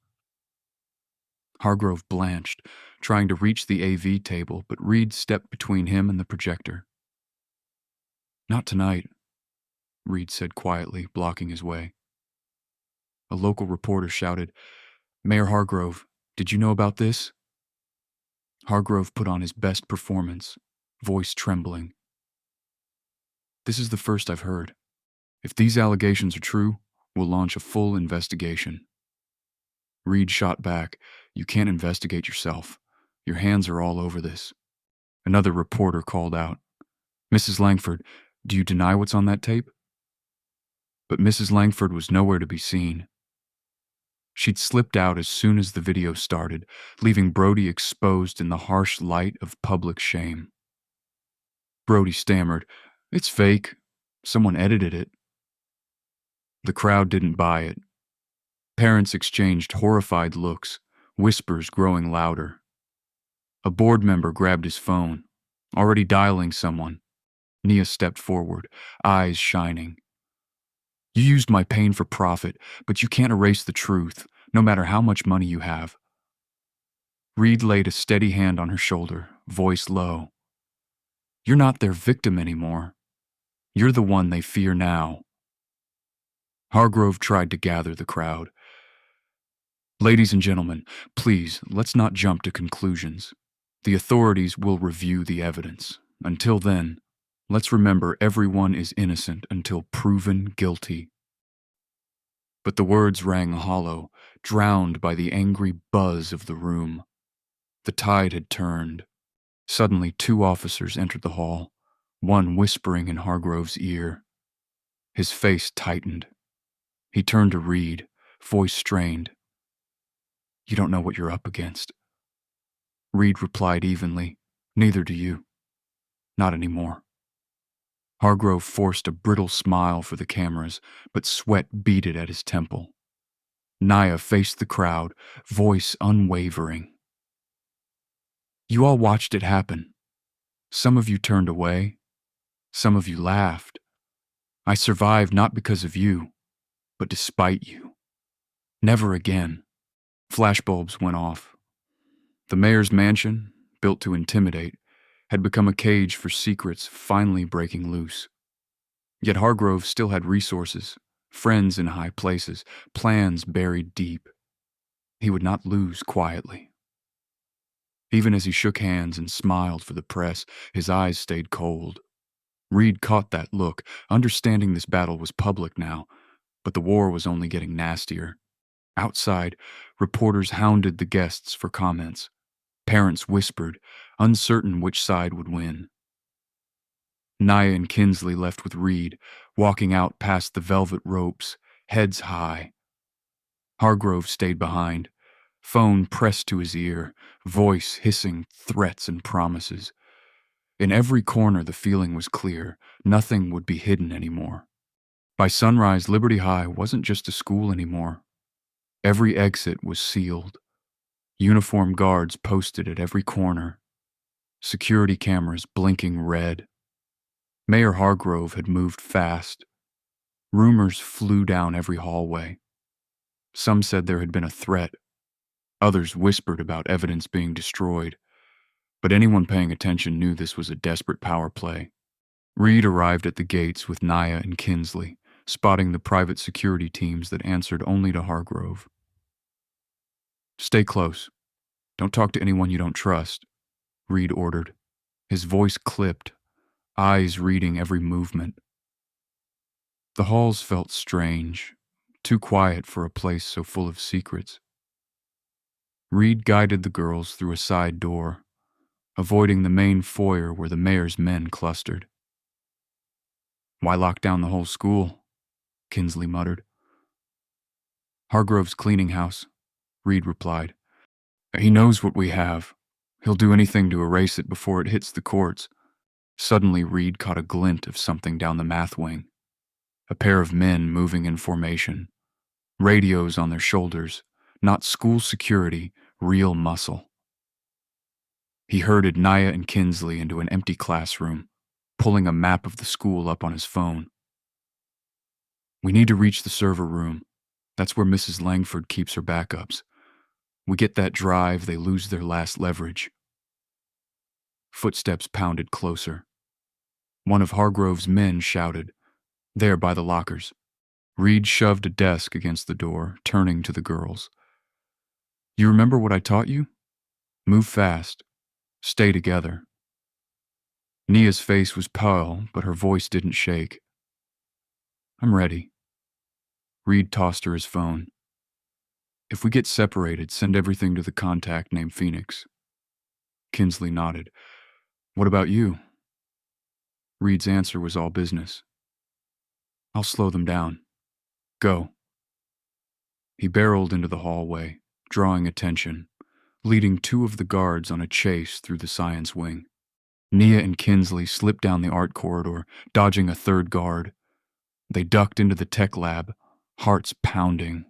Hargrove blanched, trying to reach the AV table, but Reid stepped between him and the projector. Not tonight, Reid said quietly, blocking his way. A local reporter shouted, Mayor Hargrove, did you know about this? Hargrove put on his best performance, voice trembling. This is the first I've heard. If these allegations are true, we'll launch a full investigation. Reid shot back. You can't investigate yourself. Your hands are all over this. Another reporter called out. Mrs. Langford, do you deny what's on that tape? But Mrs. Langford was nowhere to be seen. She'd slipped out as soon as the video started, leaving Brody exposed in the harsh light of public shame. Brody stammered, It's fake. Someone edited it. The crowd didn't buy it. Parents exchanged horrified looks, whispers growing louder. A board member grabbed his phone, already dialing someone. Nia stepped forward, eyes shining. You used my pain for profit, but you can't erase the truth, no matter how much money you have. Reid laid a steady hand on her shoulder, voice low. You're not their victim anymore. You're the one they fear now. Hargrove tried to gather the crowd. Ladies and gentlemen, please, let's not jump to conclusions. The authorities will review the evidence. Until then, let's remember everyone is innocent until proven guilty. But the words rang hollow, drowned by the angry buzz of the room. The tide had turned. Suddenly, 2 officers entered the hall, one whispering in Hargrove's ear. His face tightened. He turned to Reid, voice strained. You don't know what you're up against. Reid replied evenly, Neither do you. Not anymore. Hargrove forced a brittle smile for the cameras, but sweat beaded at his temple. Nia faced the crowd, voice unwavering. You all watched it happen. Some of you turned away. Some of you laughed. I survived not because of you, but despite you. Never again. Flashbulbs went off. The mayor's mansion, built to intimidate, had become a cage for secrets finally breaking loose. Yet Hargrove still had resources, Friends in high places, plans buried deep. He would not lose quietly. Even as he shook hands and smiled for the press, his eyes stayed cold. Reid caught that look, understanding this battle was public now, but the war was only getting nastier. Outside, reporters hounded the guests for comments. Parents whispered, uncertain which side would win. Nia and Kinsley left with Reid, walking out past the velvet ropes, heads high. Hargrove stayed behind, phone pressed to his ear, voice hissing threats and promises. In every corner the feeling was clear, nothing would be hidden anymore. By sunrise, Liberty High wasn't just a school anymore. Every exit was sealed. Uniformed guards posted at every corner. Security cameras blinking red. Mayor Hargrove had moved fast. Rumors flew down every hallway. Some said there had been a threat. Others whispered about evidence being destroyed. But anyone paying attention knew this was a desperate power play. Reid arrived at the gates with Nia and Kinsley, spotting the private security teams that answered only to Hargrove. "Stay close. Don't talk to anyone you don't trust," Reid ordered, his voice clipped, eyes reading every movement. The halls felt strange, too quiet for a place so full of secrets. Reid guided the girls through a side door, avoiding the main foyer where the mayor's men clustered. "Why lock down the whole school?" Kinsley muttered. "Hargrove's cleaning house," Reid replied. "He knows what we have. He'll do anything to erase it before it hits the courts." Suddenly, Reid caught a glint of something down the math wing. A pair of men moving in formation. Radios on their shoulders. Not school security, real muscle. He herded Nia and Kinsley into an empty classroom, pulling a map of the school up on his phone. "We need to reach the server room. That's where Mrs. Langford keeps her backups. We get that drive, they lose their last leverage." Footsteps pounded closer. One of Hargrove's men shouted, "There by the lockers." Reid shoved a desk against the door, turning to the girls. "You remember what I taught you? Move fast. Stay together." Nia's face was pale, but her voice didn't shake. "I'm ready." Reid tossed her his phone. "If we get separated, send everything to the contact named Phoenix." Kinsley nodded. "What about you?" Reid's answer was all business. "I'll slow them down. Go." He barreled into the hallway, drawing attention, leading two of the guards on a chase through the science wing. Nia and Kinsley slipped down the art corridor, dodging a third guard. They ducked into the tech lab, hearts pounding.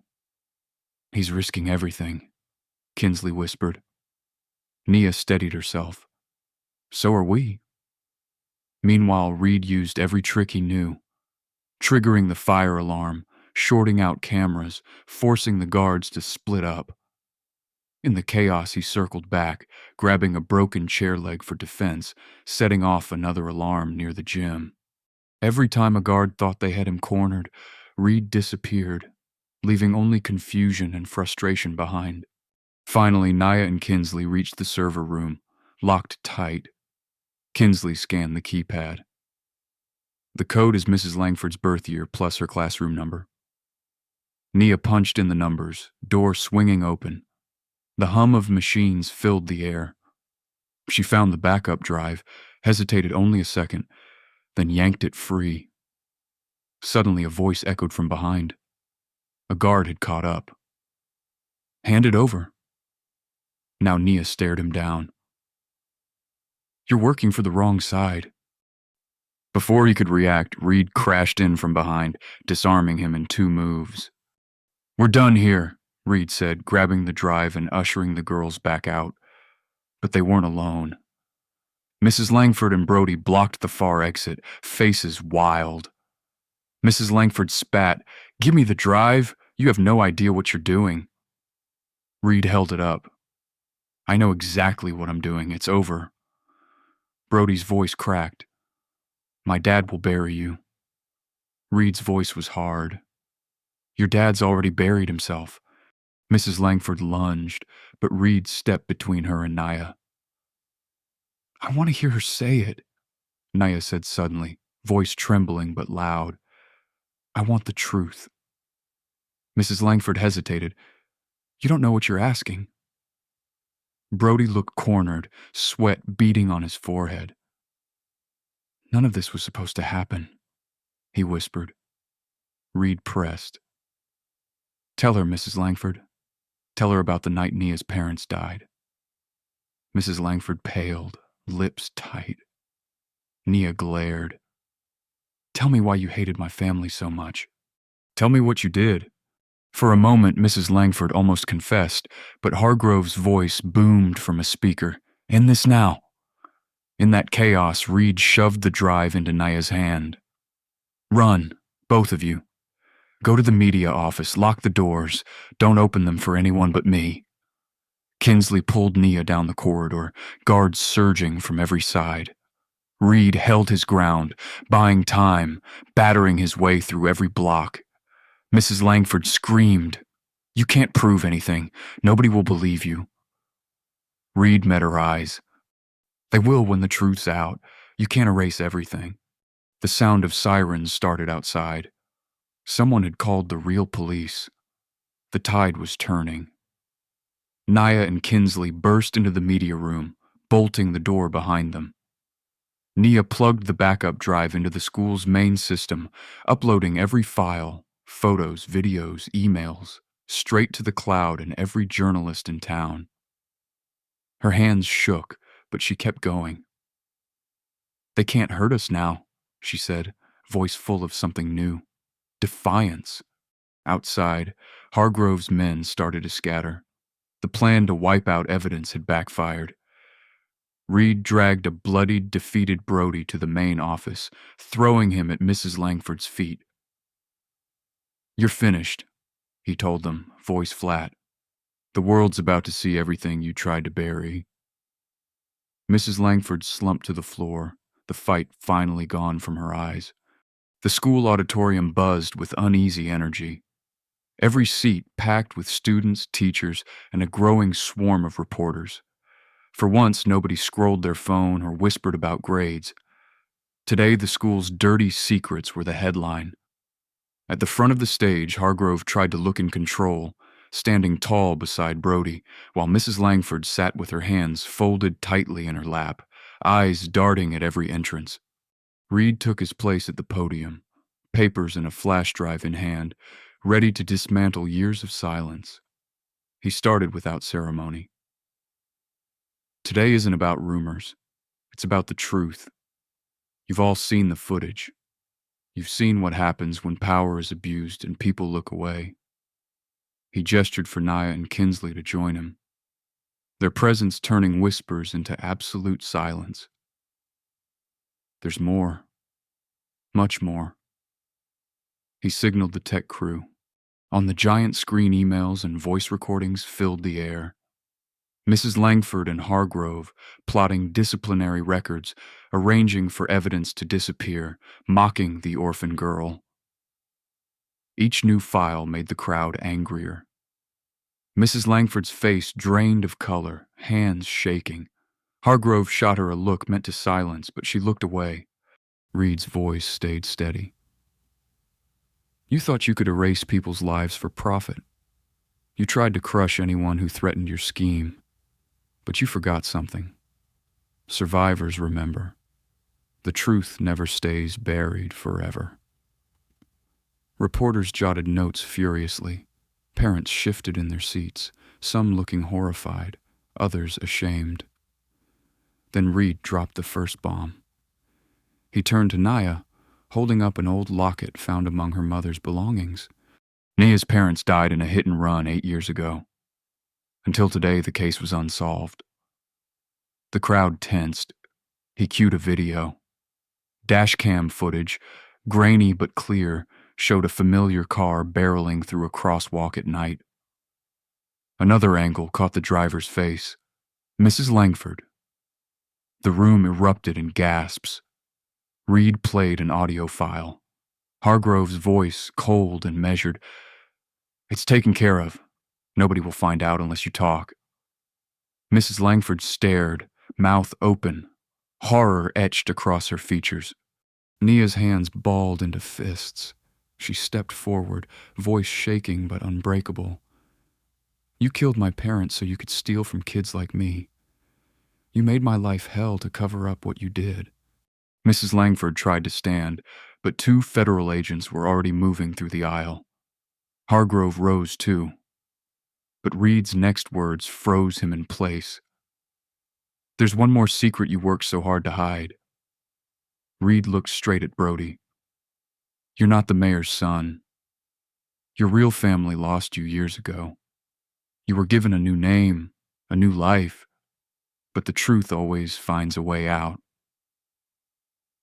"He's risking everything," Kinsley whispered. Nia steadied herself. "So are we." Meanwhile, Reid used every trick he knew, triggering the fire alarm, shorting out cameras, forcing the guards to split up. In the chaos, he circled back, grabbing a broken chair leg for defense, setting off another alarm near the gym. Every time a guard thought they had him cornered, Reid disappeared, leaving only confusion and frustration behind. Finally, Nia and Kinsley reached the server room, locked tight. Kinsley scanned the keypad. "The code is Mrs. Langford's birth year plus her classroom number." Nia punched in the numbers, door swinging open. The hum of machines filled the air. She found the backup drive, hesitated only a second, then yanked it free. Suddenly, a voice echoed from behind. A guard had caught up. "Hand it over." Now Nia stared him down. "You're working for the wrong side." Before he could react, Reid crashed in from behind, disarming him in 2 moves. "We're done here," Reid said, grabbing the drive and ushering the girls back out. But they weren't alone. Mrs. Langford and Brody blocked the far exit, faces wild. Mrs. Langford spat, "Give me the drive. You have no idea what you're doing." Reid held it up. "I know exactly what I'm doing. It's over." Brody's voice cracked. "My dad will bury you." Reid's voice was hard. Your dad's already buried himself." Mrs. Langford lunged, but Reid stepped between her and Nia. "I want to hear her say it," Nia said suddenly, voice trembling but loud. "I want the truth." Mrs. Langford hesitated. "You don't know what you're asking." Brody looked cornered, sweat beading on his forehead. "None of this was supposed to happen," he whispered. Reid pressed. "Tell her, Mrs. Langford. Tell her about the night Nia's parents died." Mrs. Langford paled, lips tight. Nia glared. "Tell me why you hated my family so much. Tell me what you did." For a moment, Mrs. Langford almost confessed, but Hargrove's voice boomed from a speaker. "End this now." In that chaos, Reid shoved the drive into Nia's hand. "Run, both of you. Go to the media office, lock the doors. Don't open them for anyone but me." Kinsley pulled Nia down the corridor, guards surging from every side. Reid held his ground, buying time, battering his way through every block. Mrs. Langford screamed, "You can't prove anything. Nobody will believe you." Reid met her eyes. "They will when the truth's out. You can't erase everything." The sound of sirens started outside. Someone had called the real police. The tide was turning. Nia and Kinsley burst into the media room, bolting the door behind them. Nia plugged the backup drive into the school's main system, uploading every file, photos, videos, emails, straight to the cloud and every journalist in town. Her hands shook, but she kept going. "They can't hurt us now," she said, voice full of something new. Defiance. Outside, Hargrove's men started to scatter. The plan to wipe out evidence had backfired. Reid dragged a bloodied, defeated Brody to the main office, throwing him at Mrs. Langford's feet. "You're finished," he told them, voice flat. "The world's about to see everything you tried to bury." Mrs. Langford slumped to the floor, the fight finally gone from her eyes. The school auditorium buzzed with uneasy energy. Every seat packed with students, teachers, and a growing swarm of reporters. For once, nobody scrolled their phone or whispered about grades. Today, the school's dirty secrets were the headline. At the front of the stage, Hargrove tried to look in control, standing tall beside Brody, while Mrs. Langford sat with her hands folded tightly in her lap, eyes darting at every entrance. Reid took his place at the podium, papers and a flash drive in hand, ready to dismantle years of silence. He started without ceremony. "Today isn't about rumors. It's about the truth. You've all seen the footage. You've seen what happens when power is abused and people look away." He gestured for Nia and Kinsley to join him, their presence turning whispers into absolute silence. "There's more. Much more." He signaled the tech crew. On the giant screen, emails and voice recordings filled the air. Mrs. Langford and Hargrove plotting disciplinary records, arranging for evidence to disappear, mocking the orphan girl. Each new file made the crowd angrier. Mrs. Langford's face drained of color, hands shaking. Hargrove shot her a look meant to silence, but she looked away. Reid's voice stayed steady. "You thought you could erase people's lives for profit. You tried to crush anyone who threatened your scheme. But you forgot something. Survivors remember. The truth never stays buried forever." Reporters jotted notes furiously. Parents shifted in their seats, some looking horrified, others ashamed. Then Reid dropped the first bomb. He turned to Nia, holding up an old locket found among her mother's belongings. Nia's parents died in a hit and run 8 years ago. Until today, the case was unsolved. The crowd tensed. He cued a video. Dashcam footage, grainy but clear, showed a familiar car barreling through a crosswalk at night. Another angle caught the driver's face. Mrs. Langford. The room erupted in gasps. Reid played an audio file. Hargrove's voice, cold and measured. It's taken care of. Nobody will find out unless you talk. Mrs. Langford stared, mouth open, horror etched across her features. Nia's hands balled into fists. She stepped forward, voice shaking but unbreakable. You killed my parents so you could steal from kids like me. You made my life hell to cover up what you did. Mrs. Langford tried to stand, but 2 federal agents were already moving through the aisle. Hargrove rose too, but Reid's next words froze him in place. There's one more secret you worked so hard to hide. Reid looked straight at Brody. You're not the mayor's son. Your real family lost you years ago. You were given a new name, a new life, but the truth always finds a way out.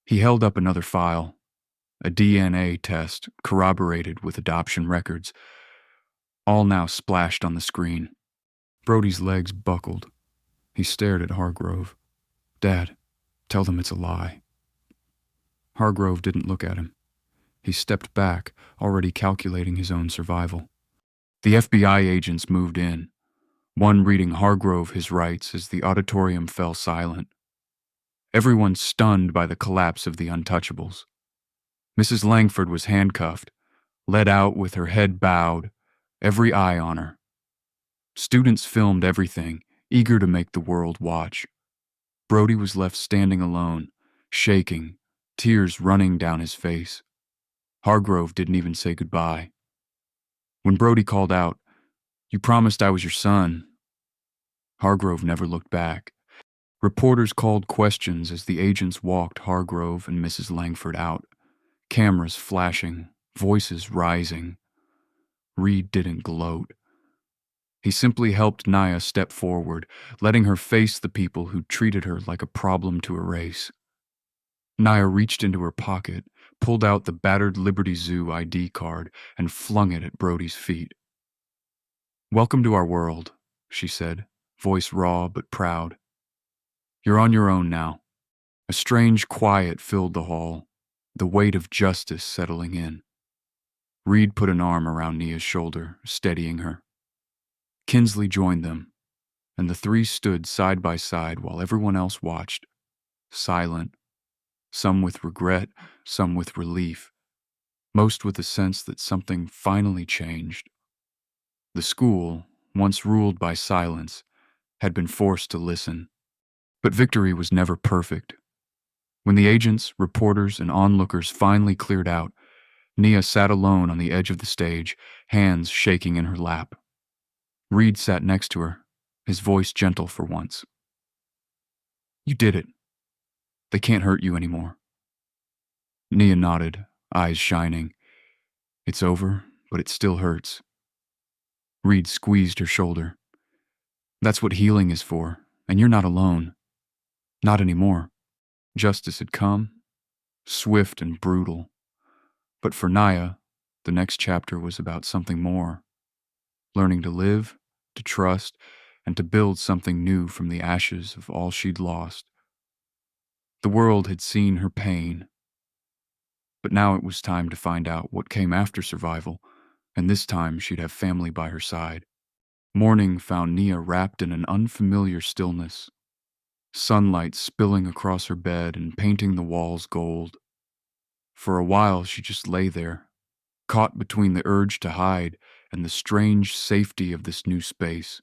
He held up another file, a DNA test corroborated with adoption records, all now splashed on the screen. Brody's legs buckled. He stared at Hargrove. Dad, tell them it's a lie. Hargrove didn't look at him. He stepped back, already calculating his own survival. The FBI agents moved in, one reading Hargrove his rights as the auditorium fell silent. Everyone stunned by the collapse of the untouchables. Mrs. Langford was handcuffed, led out with her head bowed, every eye on her. Students filmed everything, eager to make the world watch. Brody was left standing alone, shaking, tears running down his face. Hargrove didn't even say goodbye. When Brody called out, "You promised I was your son," Hargrove never looked back. Reporters called questions as the agents walked Hargrove and Mrs. Langford out, cameras flashing, voices rising. Reid didn't gloat. He simply helped Nia step forward, letting her face the people who treated her like a problem to erase. Nia reached into her pocket, pulled out the battered Liberty Zoo ID card, and flung it at Brody's feet. "Welcome to our world," she said, voice raw but proud. "You're on your own now." A strange quiet filled the hall, the weight of justice settling in. Reid put an arm around Nia's shoulder, steadying her. Kinsley joined them, and the 3 stood side by side while everyone else watched, silent, some with regret, some with relief, most with a sense that something finally changed. The school, once ruled by silence, had been forced to listen. But victory was never perfect. When the agents, reporters, and onlookers finally cleared out, Nia sat alone on the edge of the stage, hands shaking in her lap. Reid sat next to her, his voice gentle for once. "You did it. They can't hurt you anymore." Nia nodded, eyes shining. "It's over, but it still hurts." Reid squeezed her shoulder. "That's what healing is for, and you're not alone. Not anymore." Justice had come, swift and brutal. But for Nia, the next chapter was about something more. Learning to live, to trust, and to build something new from the ashes of all she'd lost. The world had seen her pain, but now it was time to find out what came after survival, and this time she'd have family by her side. Morning found Nia wrapped in an unfamiliar stillness, sunlight spilling across her bed and painting the walls gold. For a while she just lay there, caught between the urge to hide and the strange safety of this new space.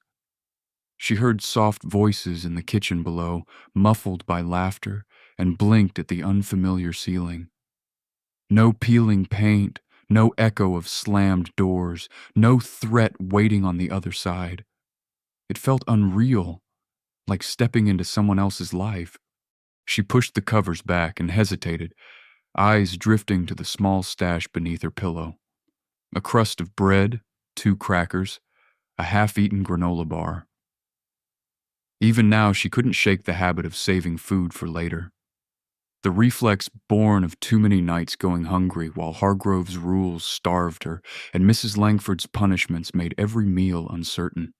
She heard soft voices in the kitchen below, muffled by laughter, and blinked at the unfamiliar ceiling. No peeling paint, no echo of slammed doors, no threat waiting on the other side. It felt unreal, like stepping into someone else's life. She pushed the covers back and hesitated, eyes drifting to the small stash beneath her pillow. A crust of bread, 2 crackers, a half-eaten granola bar. Even now, she couldn't shake the habit of saving food for later. The reflex born of too many nights going hungry while Hargrove's rules starved her and Mrs. Langford's punishments made every meal uncertain.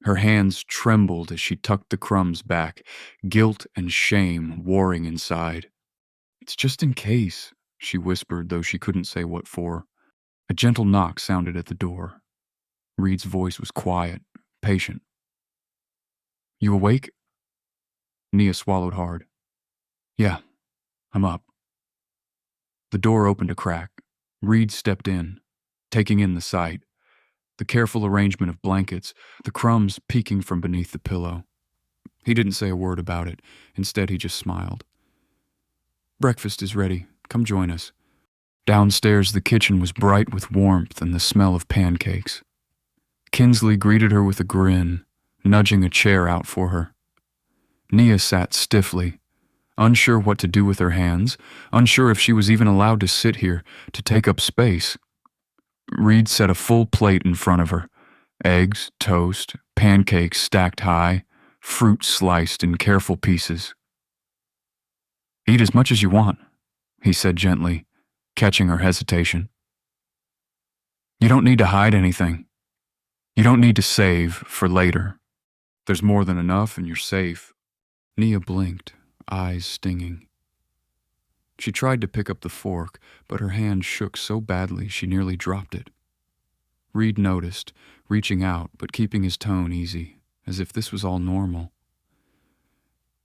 Her hands trembled as she tucked the crumbs back, guilt and shame warring inside. "It's just in case," she whispered, though she couldn't say what for. A gentle knock sounded at the door, Reid's voice was quiet, patient. You awake? Nia swallowed hard. Yeah, I'm up. The door opened a crack. Reid stepped in, taking in the sight, the careful arrangement of blankets, the crumbs peeking from beneath the pillow. He didn't say a word about it. Instead, he just smiled. Breakfast is ready. Come join us. Downstairs, the kitchen was bright with warmth and the smell of pancakes. Kinsley greeted her with a grin, nudging a chair out for her. Nia sat stiffly, unsure what to do with her hands, unsure if she was even allowed to sit here, to take up space. Reid set a full plate in front of her. Eggs, toast, pancakes stacked high, fruit sliced in careful pieces. Eat as much as you want, he said gently, catching her hesitation. You don't need to hide anything. You don't need to save for later. There's more than enough and you're safe. Nia blinked, eyes stinging. She tried to pick up the fork, but her hand shook so badly she nearly dropped it. Reid noticed, reaching out but keeping his tone easy, as if this was all normal.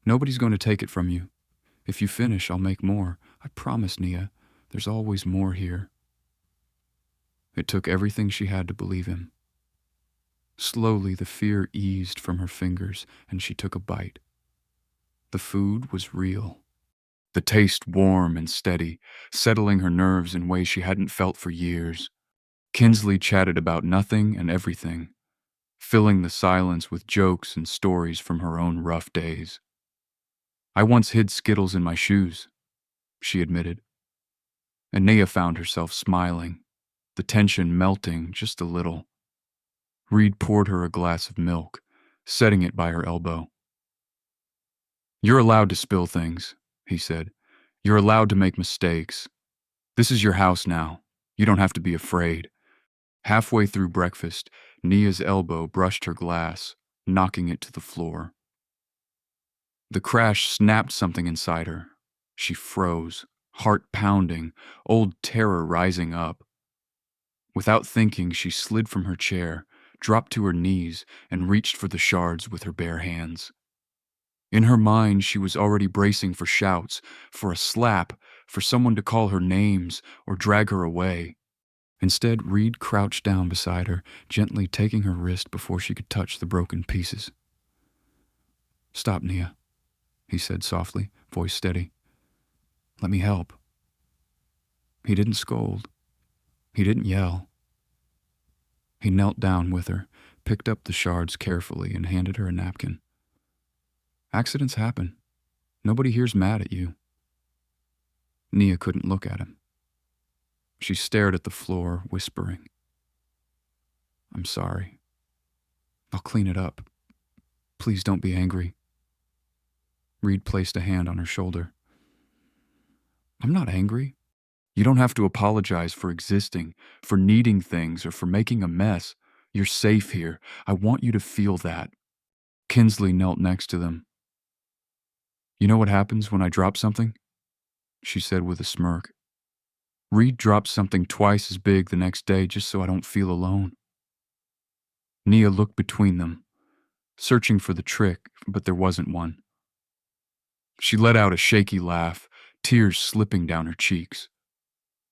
Nobody's going to take it from you. If you finish, I'll make more. I promise, Nia. There's always more here. It took everything she had to believe him. Slowly, the fear eased from her fingers, and she took a bite. The food was real. The taste warm and steady, settling her nerves in ways she hadn't felt for years. Kinsley chatted about nothing and everything, filling the silence with jokes and stories from her own rough days. I once hid Skittles in my shoes, she admitted. And Nia found herself smiling, the tension melting just a little. Reid poured her a glass of milk, setting it by her elbow. You're allowed to spill things, he said. You're allowed to make mistakes. This is your house now. You don't have to be afraid. Halfway through breakfast, Nia's elbow brushed her glass, knocking it to the floor. The crash snapped something inside her. She froze, heart pounding, old terror rising up. Without thinking, she slid from her chair, dropped to her knees, and reached for the shards with her bare hands. In her mind, she was already bracing for shouts, for a slap, for someone to call her names or drag her away. Instead, Reid crouched down beside her, gently taking her wrist before she could touch the broken pieces. Stop, Nia, he said softly, voice steady. Let me help. He didn't scold. He didn't yell. He knelt down with her, picked up the shards carefully, and handed her a napkin. Accidents happen. Nobody here's mad at you. Nia couldn't look at him. She stared at the floor, whispering. I'm sorry. I'll clean it up. Please don't be angry. Reid placed a hand on her shoulder. I'm not angry. You don't have to apologize for existing, for needing things, or for making a mess. You're safe here. I want you to feel that. Kinsley knelt next to them. You know what happens when I drop something? She said with a smirk. Reid dropped something twice as big the next day just so I don't feel alone. Nia looked between them, searching for the trick, but there wasn't one. She let out a shaky laugh, tears slipping down her cheeks.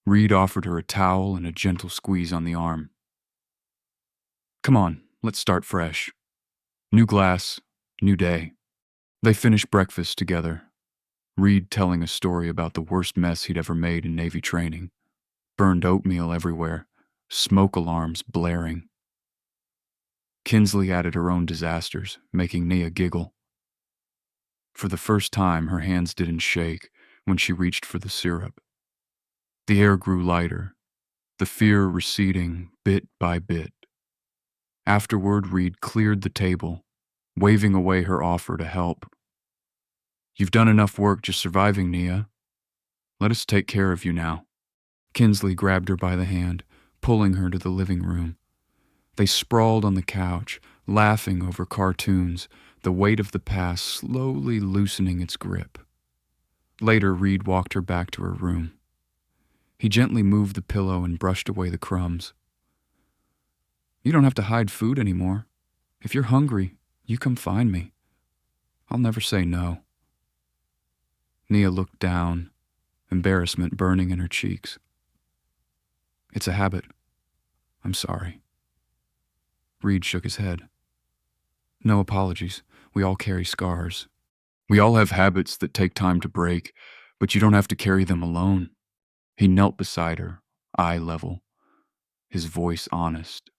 Reid offered her a towel and a gentle squeeze on the arm. Come on, let's start fresh. New glass, new day. They finished breakfast together, Reid telling a story about the worst mess he'd ever made in Navy training. Burned oatmeal everywhere, smoke alarms blaring. Kinsley added her own disasters, making Nia giggle. For the first time, her hands didn't shake when she reached for the syrup. The air grew lighter, the fear receding bit by bit. Afterward, Reid cleared the table, waving away her offer to help. You've done enough work just surviving, Nia. Let us take care of you now. Kinsley grabbed her by the hand, pulling her to the living room. They sprawled on the couch, laughing over cartoons, the weight of the past slowly loosening its grip. Later, Reid walked her back to her room. He gently moved the pillow and brushed away the crumbs. You don't have to hide food anymore. If you're hungry, you come find me. I'll never say no." Nia looked down, embarrassment burning in her cheeks. "It's a habit. I'm sorry." Reid shook his head. "No apologies. We all carry scars. We all have habits that take time to break, but you don't have to carry them alone." He knelt beside her, eye level, his voice honest.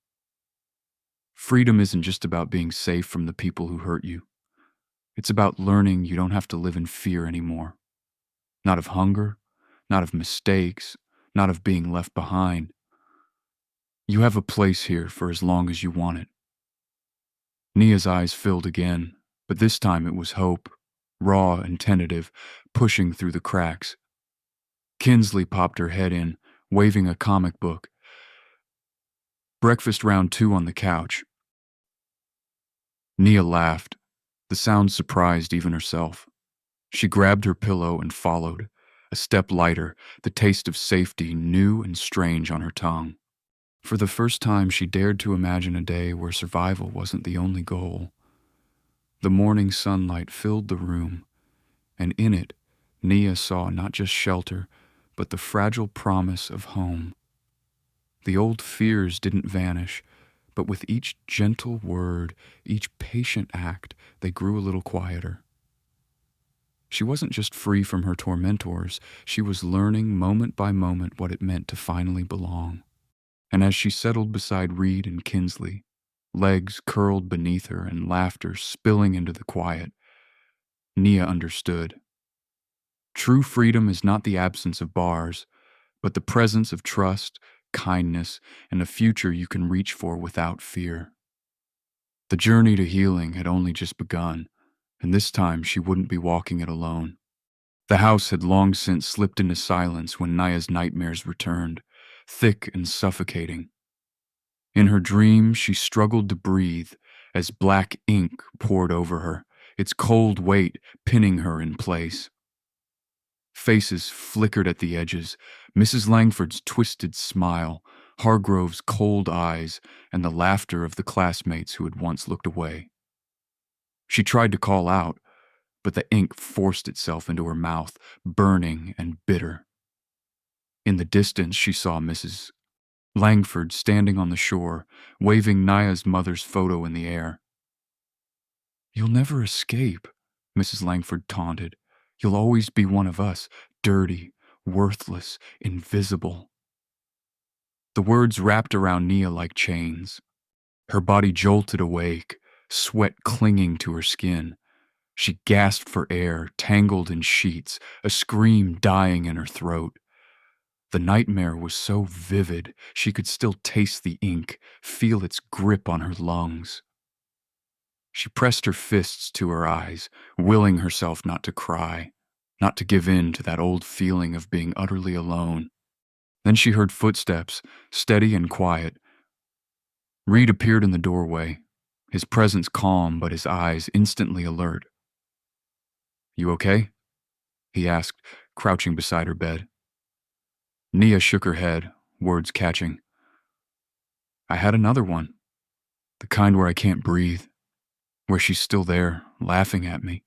"Freedom isn't just about being safe from the people who hurt you. It's about learning you don't have to live in fear anymore. Not of hunger, not of mistakes, not of being left behind. You have a place here for as long as you want it." Nia's eyes filled again, but this time it was hope, raw and tentative, pushing through the cracks. Kinsley popped her head in, waving a comic book. "Breakfast round 2 on the couch." Nia laughed. The sound surprised even herself. She grabbed her pillow and followed, a step lighter, the taste of safety new and strange on her tongue. For the first time, she dared to imagine a day where survival wasn't the only goal. The morning sunlight filled the room, and in it, Nia saw not just shelter, but the fragile promise of home. The old fears didn't vanish, but with each gentle word, each patient act, they grew a little quieter. She wasn't just free from her tormentors, she was learning moment by moment what it meant to finally belong. And as she settled beside Reid and Kinsley, legs curled beneath her and laughter spilling into the quiet, Nia understood. True freedom is not the absence of bars, but the presence of trust, kindness, and a future you can reach for without fear. The journey to healing had only just begun, and this time she wouldn't be walking it alone. The house had long since slipped into silence when Nia's nightmares returned, thick and suffocating. In her dream, she struggled to breathe as black ink poured over her, its cold weight pinning her in place. Faces flickered at the edges, Mrs. Langford's twisted smile, Hargrove's cold eyes, and the laughter of the classmates who had once looked away. She tried to call out, but the ink forced itself into her mouth, burning and bitter. In the distance, she saw Mrs. Langford standing on the shore, waving Nia's mother's photo in the air. "You'll never escape," Mrs. Langford taunted. "You'll always be one of us, dirty, worthless, invisible." The words wrapped around Nia like chains. Her body jolted awake, sweat clinging to her skin. She gasped for air, tangled in sheets, a scream dying in her throat. The nightmare was so vivid, she could still taste the ink, feel its grip on her lungs. She pressed her fists to her eyes, willing herself not to cry, not to give in to that old feeling of being utterly alone. Then she heard footsteps, steady and quiet. Reid appeared in the doorway, his presence calm but his eyes instantly alert. "You okay?" he asked, crouching beside her bed. Nia shook her head, words catching. "I had another one. The kind where I can't breathe. Where she's still there, laughing at me."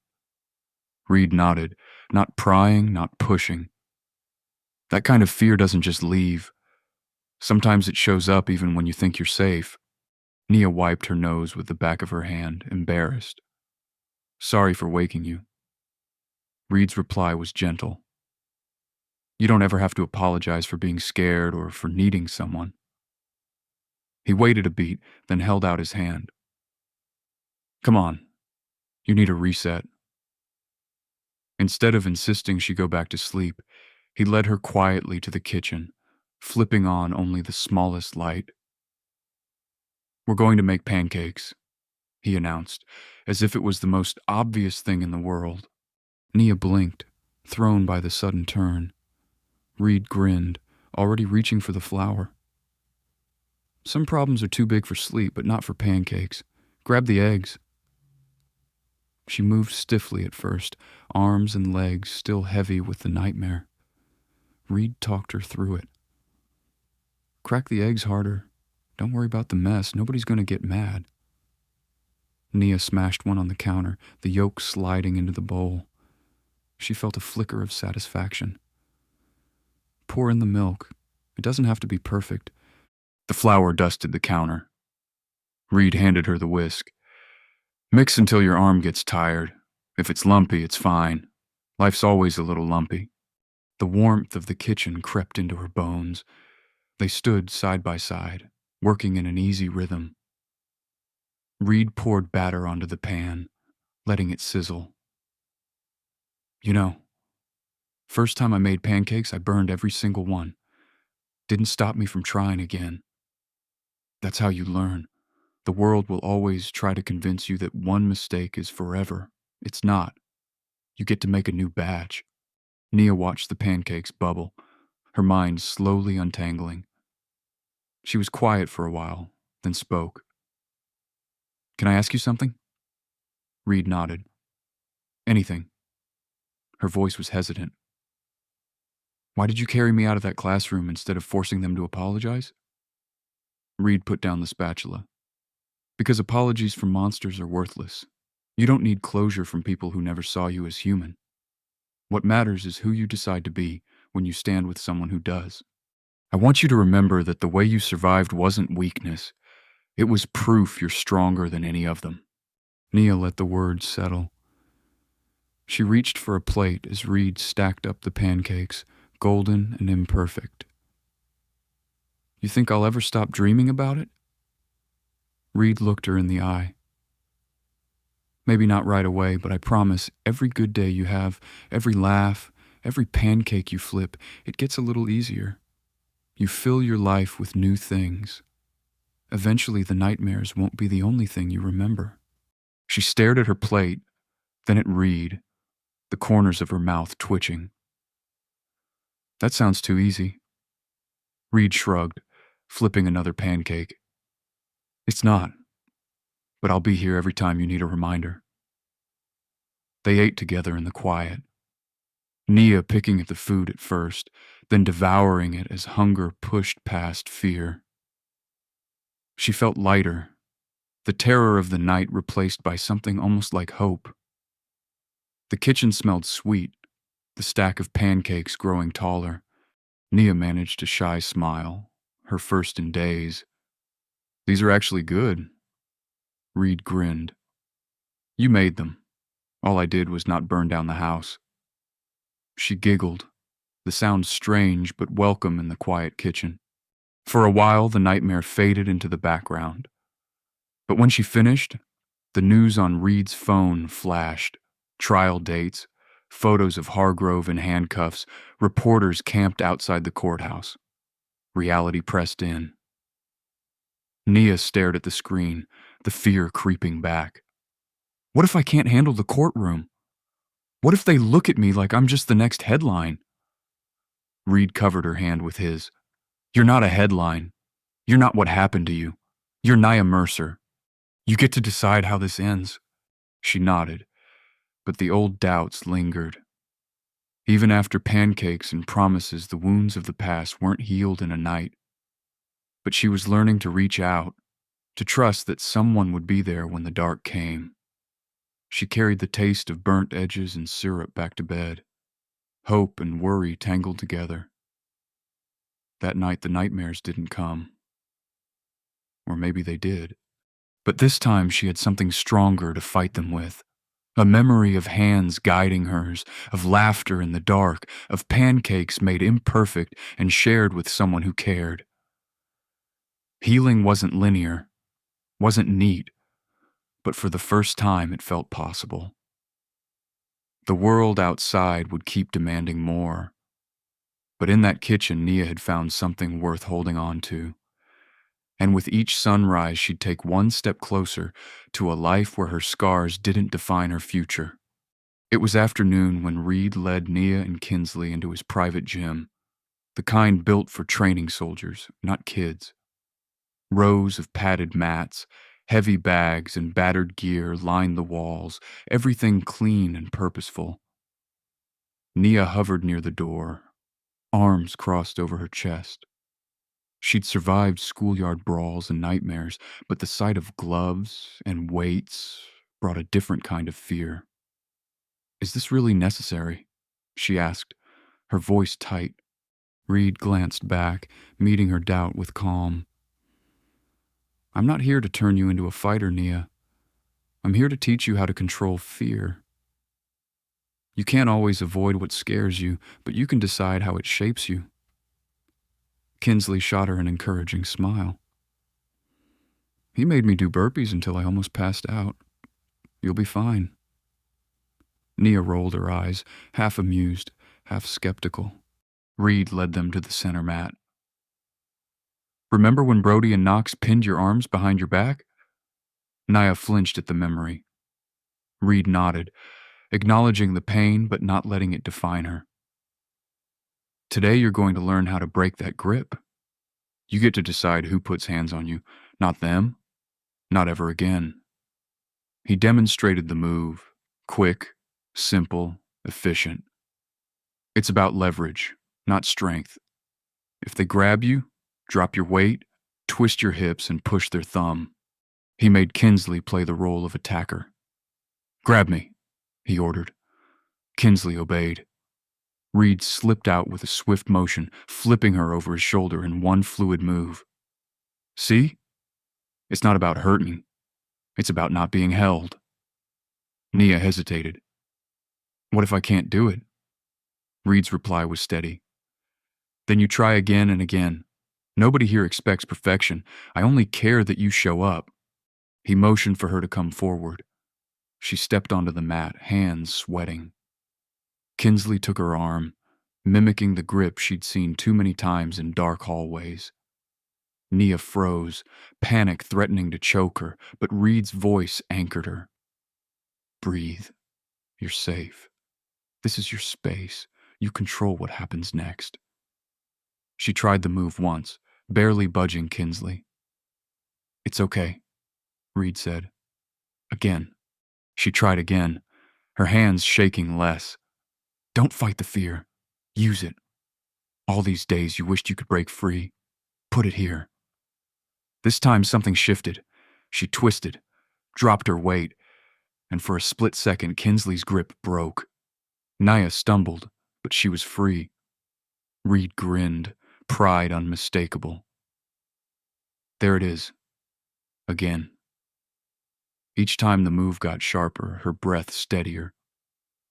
Reid nodded, not prying, not pushing. "That kind of fear doesn't just leave. Sometimes it shows up even when you think you're safe." Nia wiped her nose with the back of her hand, embarrassed. "Sorry for waking you." Reid's reply was gentle. "You don't ever have to apologize for being scared or for needing someone." He waited a beat, then held out his hand. "Come on. You need a reset." Instead of insisting she go back to sleep, he led her quietly to the kitchen, flipping on only the smallest light. "We're going to make pancakes," he announced, as if it was the most obvious thing in the world. Nia blinked, thrown by the sudden turn. Reid grinned, already reaching for the flour. "Some problems are too big for sleep, but not for pancakes. Grab the eggs." She moved stiffly at first, arms and legs still heavy with the nightmare. Reid talked her through it. "Crack the eggs harder. Don't worry about the mess. Nobody's going to get mad. Nia smashed one on the counter, the yolk sliding into the bowl. She felt a flicker of satisfaction. Pour in the milk. It doesn't have to be perfect. The flour dusted the counter. Reid handed her the whisk. Mix until your arm gets tired. If it's lumpy, it's fine. Life's always a little lumpy. The warmth of the kitchen crept into her bones. They stood side by side, working in an easy rhythm. Reid poured batter onto the pan, letting it sizzle. You know, first time I made pancakes, I burned every single one. Didn't stop me from trying again. That's how you learn. The world will always try to convince you that one mistake is forever. It's not. You get to make a new batch. Nia watched the pancakes bubble, her mind slowly untangling. She was quiet for a while, then spoke. Can I ask you something? Reid nodded. Anything. Her voice was hesitant. Why did you carry me out of that classroom instead of forcing them to apologize? Reid put down the spatula. Because apologies from monsters are worthless. You don't need closure from people who never saw you as human. What matters is who you decide to be when you stand with someone who does. I want you to remember that the way you survived wasn't weakness. It was proof you're stronger than any of them. Nia let the words settle. She reached for a plate as Reid stacked up the pancakes, golden and imperfect. You think I'll ever stop dreaming about it? Reid looked her in the eye. Maybe not right away, but I promise every good day you have, every laugh, every pancake you flip, it gets a little easier. You fill your life with new things. Eventually the nightmares won't be the only thing you remember. She stared at her plate, then at Reid, the corners of her mouth twitching. That sounds too easy. Reid shrugged, flipping another pancake. It's not, but I'll be here every time you need a reminder. They ate together in the quiet. Nia picking at the food at first, then devouring it as hunger pushed past fear. She felt lighter, the terror of the night replaced by something almost like hope. The kitchen smelled sweet, the stack of pancakes growing taller. Nia managed a shy smile, her first in days. These are actually good. Reid grinned. You made them. All I did was not burn down the house. She giggled, the sound strange but welcome in the quiet kitchen. For a while, the nightmare faded into the background. But when she finished, the news on Reid's phone flashed. Trial dates, photos of Hargrove in handcuffs, reporters camped outside the courthouse. Reality pressed in. Nia stared at the screen, the fear creeping back. What if I can't handle the courtroom? What if they look at me like I'm just the next headline? Reid covered her hand with his. You're not a headline. You're not what happened to you. You're Nia Mercer. You get to decide how this ends. She nodded, but the old doubts lingered. Even after pancakes and promises, the wounds of the past weren't healed in a night. But she was learning to reach out, to trust that someone would be there when the dark came. She carried the taste of burnt edges and syrup back to bed. Hope and worry tangled together. That night the nightmares didn't come. Or maybe they did. But this time she had something stronger to fight them with. A memory of hands guiding hers, of laughter in the dark, of pancakes made imperfect and shared with someone who cared. Healing wasn't linear, wasn't neat, but for the first time it felt possible. The world outside would keep demanding more. But in that kitchen, Nia had found something worth holding on to. And with each sunrise, she'd take one step closer to a life where her scars didn't define her future. It was afternoon when Reid led Nia and Kinsley into his private gym, the kind built for training soldiers, not kids. Rows of padded mats, heavy bags, and battered gear lined the walls, everything clean and purposeful. Nia hovered near the door, arms crossed over her chest. She'd survived schoolyard brawls and nightmares, but the sight of gloves and weights brought a different kind of fear. "Is this really necessary?" she asked, her voice tight. Reid glanced back, meeting her doubt with calm. "I'm not here to turn you into a fighter, Nia. I'm here to teach you how to control fear. You can't always avoid what scares you, but you can decide how it shapes you." Kinsley shot her an encouraging smile. "He made me do burpees until I almost passed out. You'll be fine." Nia rolled her eyes, half amused, half skeptical. Reid led them to the center mat. "Remember when Brody and Knox pinned your arms behind your back?" Nia flinched at the memory. Reid nodded, acknowledging the pain but not letting it define her. "Today you're going to learn how to break that grip. You get to decide who puts hands on you, not them, not ever again." He demonstrated the move, quick, simple, efficient. It's about leverage, not strength. If they grab you, drop your weight, twist your hips, and push their thumb. He made Kinsley play the role of attacker. "Grab me," he ordered. Kinsley obeyed. Reid slipped out with a swift motion, flipping her over his shoulder in one fluid move. "See? It's not about hurting. It's about not being held." Nia hesitated. "What if I can't do it?" Reid's reply was steady. "Then you try again and again. Nobody here expects perfection. I only care that you show up." He motioned for her to come forward. She stepped onto the mat, hands sweating. Kinsley took her arm, mimicking the grip she'd seen too many times in dark hallways. Nia froze, panic threatening to choke her, but Reid's voice anchored her. "Breathe. You're safe. This is your space. You control what happens next." She tried the move once, barely budging Kinsley. "It's okay," Reid said. Again. She tried again, her hands shaking less. "Don't fight the fear. Use it. All these days you wished you could break free. Put it here." This time something shifted. She twisted, dropped her weight, and for a split second Kinsley's grip broke. Nia stumbled, but she was free. Reid grinned, pride unmistakable. There it is. Again. Each time the move got sharper, her breath steadier.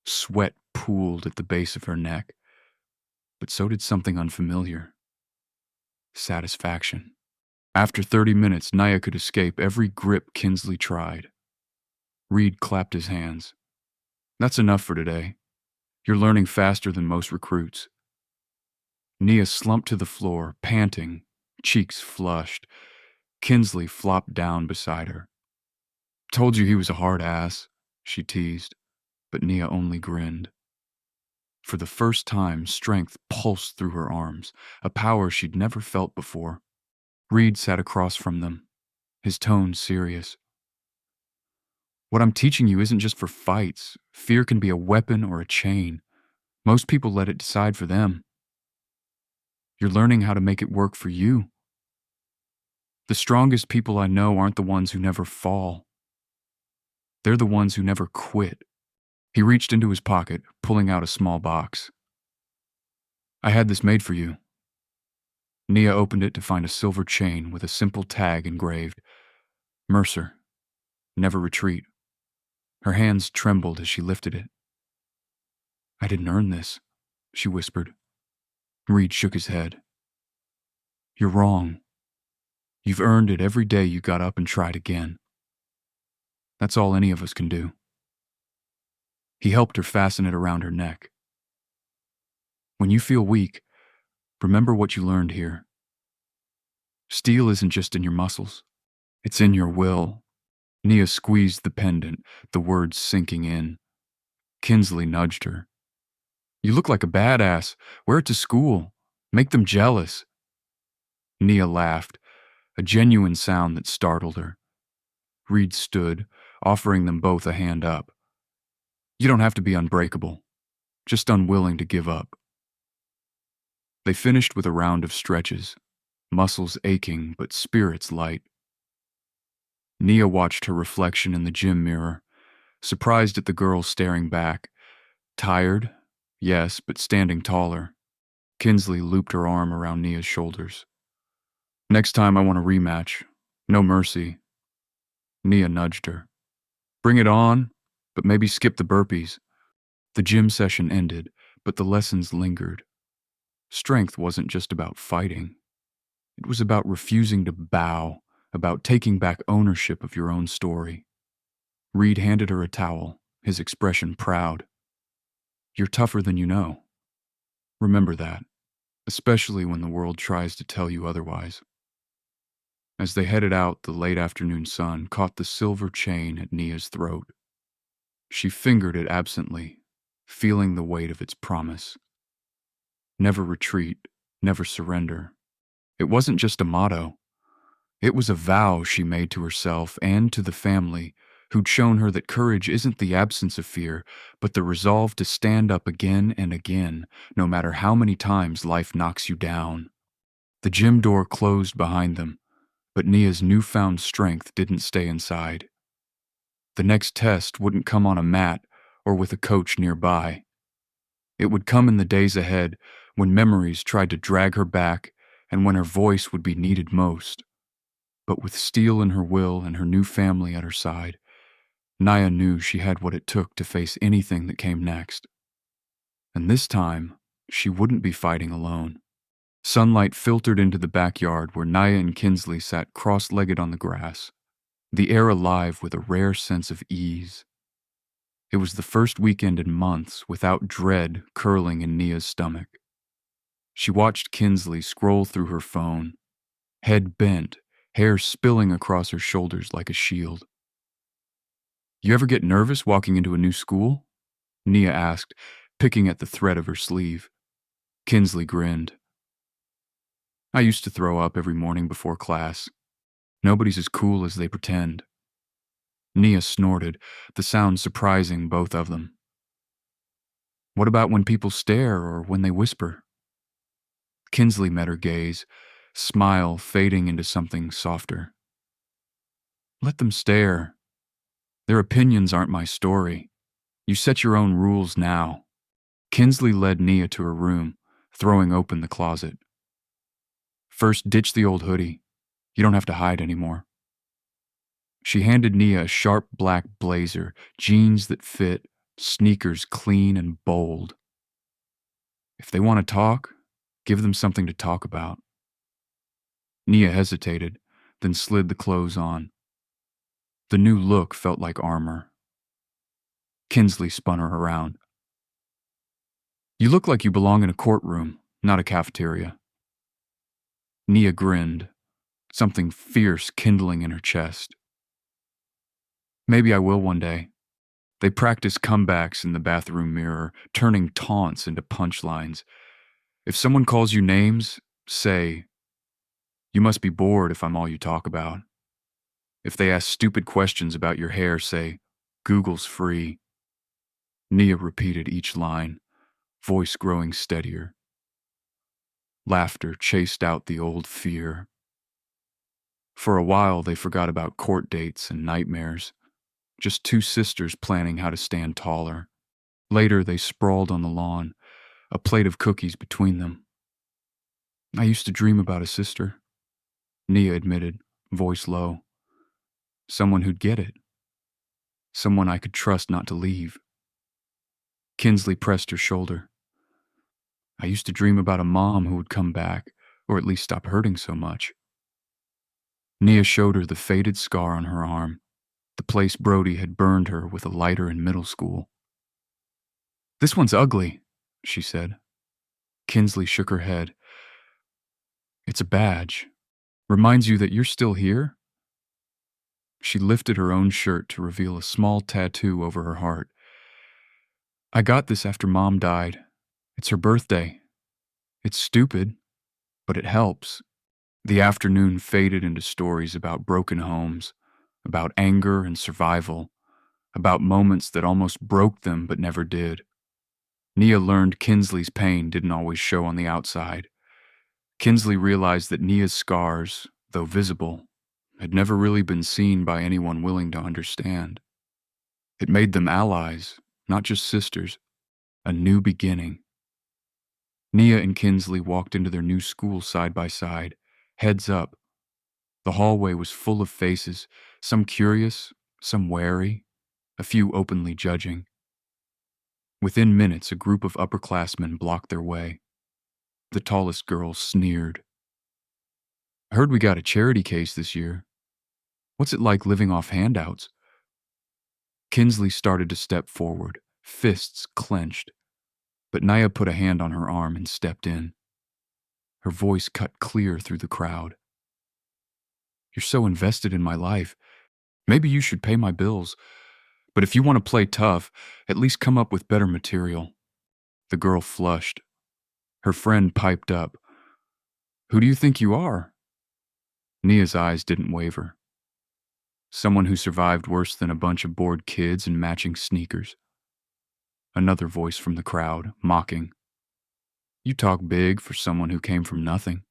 Sweat pooled at the base of her neck, but so did something unfamiliar. Satisfaction. After 30 minutes, Nia could escape every grip Kinsley tried. Reid clapped his hands. "That's enough for today. You're learning faster than most recruits." Nia slumped to the floor, panting, cheeks flushed. Kinsley flopped down beside her. "Told you he was a hard ass," she teased, but Nia only grinned. For the first time, strength pulsed through her arms, a power she'd never felt before. Reid sat across from them, his tone serious. "What I'm teaching you isn't just for fights. Fear can be a weapon or a chain. Most people let it decide for them. You're learning how to make it work for you. The strongest people I know aren't the ones who never fall. They're the ones who never quit." He reached into his pocket, pulling out a small box. "I had this made for you." Nia opened it to find a silver chain with a simple tag engraved. "Mercer. Never retreat." Her hands trembled as she lifted it. "I didn't earn this," she whispered. Reid shook his head. "You're wrong. You've earned it every day you got up and tried again. That's all any of us can do." He helped her fasten it around her neck. "When you feel weak, remember what you learned here. Steel isn't just in your muscles. It's in your will." Nia squeezed the pendant, the words sinking in. Kinsley nudged her. "You look like a badass. Wear it to school. Make them jealous." Nia laughed, a genuine sound that startled her. Reid stood, offering them both a hand up. "You don't have to be unbreakable, just unwilling to give up." They finished with a round of stretches. muscles aching but spirits light. Nia watched her reflection in the gym mirror, surprised at the girl staring back. Tired, yes, but standing taller. Kinsley looped her arm around Nia's shoulders. Next time I want a rematch. No mercy. Nia nudged her. Bring it on, but maybe skip the burpees. The gym session ended, but the lessons lingered. Strength wasn't just about fighting. It was about refusing to bow, about taking back ownership of your own story. Reid handed her a towel, his expression proud. You're tougher than you know. Remember that, especially when the world tries to tell you otherwise. As they headed out, the late afternoon sun caught the silver chain at Nia's throat. She fingered it absently, feeling the weight of its promise. Never retreat, never surrender. It wasn't just a motto. It was a vow she made to herself and to the family who'd shown her that courage isn't the absence of fear, but the resolve to stand up again and again, no matter how many times life knocks you down. The gym door closed behind them, but Nia's newfound strength didn't stay inside. The next test wouldn't come on a mat or with a coach nearby. It would come in the days ahead when memories tried to drag her back and when her voice would be needed most. But with steel in her will and her new family at her side, Nia knew she had what it took to face anything that came next. And this time, she wouldn't be fighting alone. Sunlight filtered into the backyard where Nia and Kinsley sat cross-legged on the grass, the air alive with a rare sense of ease. It was the first weekend in months without dread curling in Nia's stomach. She watched Kinsley scroll through her phone, head bent, hair spilling across her shoulders like a shield. You ever get nervous walking into a new school? Nia asked, picking at the thread of her sleeve. Kinsley grinned. I used to throw up every morning before class. Nobody's as cool as they pretend. Nia snorted, the sound surprising both of them. What about when people stare or when they whisper? Kinsley met her gaze, smile fading into something softer. Let them stare. Their opinions aren't my story. You set your own rules now. Kinsley led Nia to her room, throwing open the closet. First, ditch the old hoodie. You don't have to hide anymore. She handed Nia a sharp black blazer, jeans that fit, sneakers clean and bold. If they want to talk, give them something to talk about. Nia hesitated, then slid the clothes on. The new look felt like armor. Kinsley spun her around. You look like you belong in a courtroom, not a cafeteria. Nia grinned, something fierce kindling in her chest. Maybe I will one day. They practice comebacks in the bathroom mirror, turning taunts into punchlines. If someone calls you names, say, you must be bored if I'm all you talk about. If they ask stupid questions about your hair, say, Google's free. Nia repeated each line, voice growing steadier. Laughter chased out the old fear. For a while, they forgot about court dates and nightmares. Just two sisters planning how to stand taller. Later, they sprawled on the lawn, a plate of cookies between them. I used to dream about a sister, Nia admitted, voice low. Someone who'd get it. Someone I could trust not to leave. Kinsley pressed her shoulder. I used to dream about a mom who would come back, or at least stop hurting so much. Nia showed her the faded scar on her arm, the place Brody had burned her with a lighter in middle school. This one's ugly, she said. Kinsley shook her head. It's a badge. Reminds you that you're still here? She lifted her own shirt to reveal a small tattoo over her heart. I got this after Mom died. It's her birthday. It's stupid, but it helps. The afternoon faded into stories about broken homes, about anger and survival, about moments that almost broke them but never did. Nia learned Kinsley's pain didn't always show on the outside. Kinsley realized that Nia's scars, though visible, had never really been seen by anyone willing to understand. It made them allies, not just sisters, a new beginning. Nia and Kinsley walked into their new school side by side, heads up. The hallway was full of faces, some curious, some wary, a few openly judging. Within minutes, a group of upperclassmen blocked their way. The tallest girl sneered. "I heard we got a charity case this year. What's it like living off handouts?" Kinsley started to step forward, fists clenched, but Nia put a hand on her arm and stepped in. Her voice cut clear through the crowd. "You're so invested in my life. Maybe you should pay my bills. But if you want to play tough, at least come up with better material." The girl flushed. Her friend piped up. "Who do you think you are?" Nia's eyes didn't waver. "Someone who survived worse than a bunch of bored kids in matching sneakers." Another voice from the crowd, mocking. "You talk big for someone who came from nothing."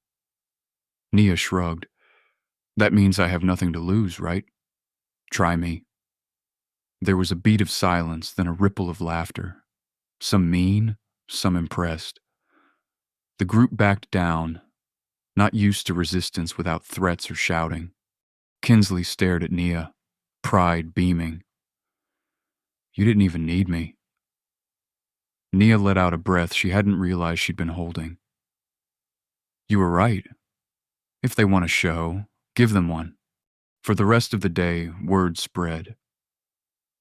Nia shrugged. "That means I have nothing to lose, right? Try me." There was a beat of silence, then a ripple of laughter. Some mean, some impressed. The group backed down, not used to resistance without threats or shouting. Kinsley stared at Nia, pride beaming. "You didn't even need me." Nia let out a breath she hadn't realized she'd been holding. "You were right. If they want a show, give them one." For the rest of the day, word spread.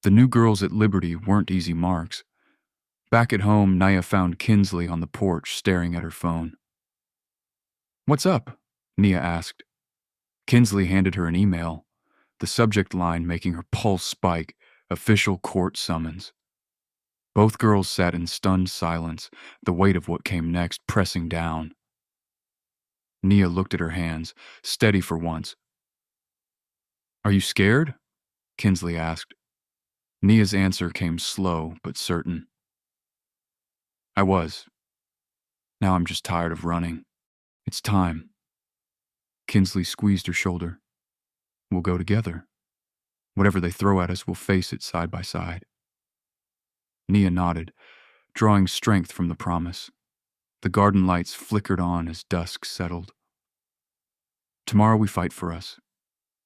The new girls at Liberty weren't easy marks. Back at home, Nia found Kinsley on the porch staring at her phone. "What's up?" Nia asked. Kinsley handed her an email, the subject line making her pulse spike, "Official court summons." Both girls sat in stunned silence, the weight of what came next pressing down. Nia looked at her hands, steady for once. "Are you scared?" Kinsley asked. Nia's answer came slow but certain. "I was. Now I'm just tired of running. It's time." Kinsley squeezed her shoulder. "We'll go together. Whatever they throw at us, we'll face it side by side." Nia nodded, drawing strength from the promise. The garden lights flickered on as dusk settled. "Tomorrow we fight for us.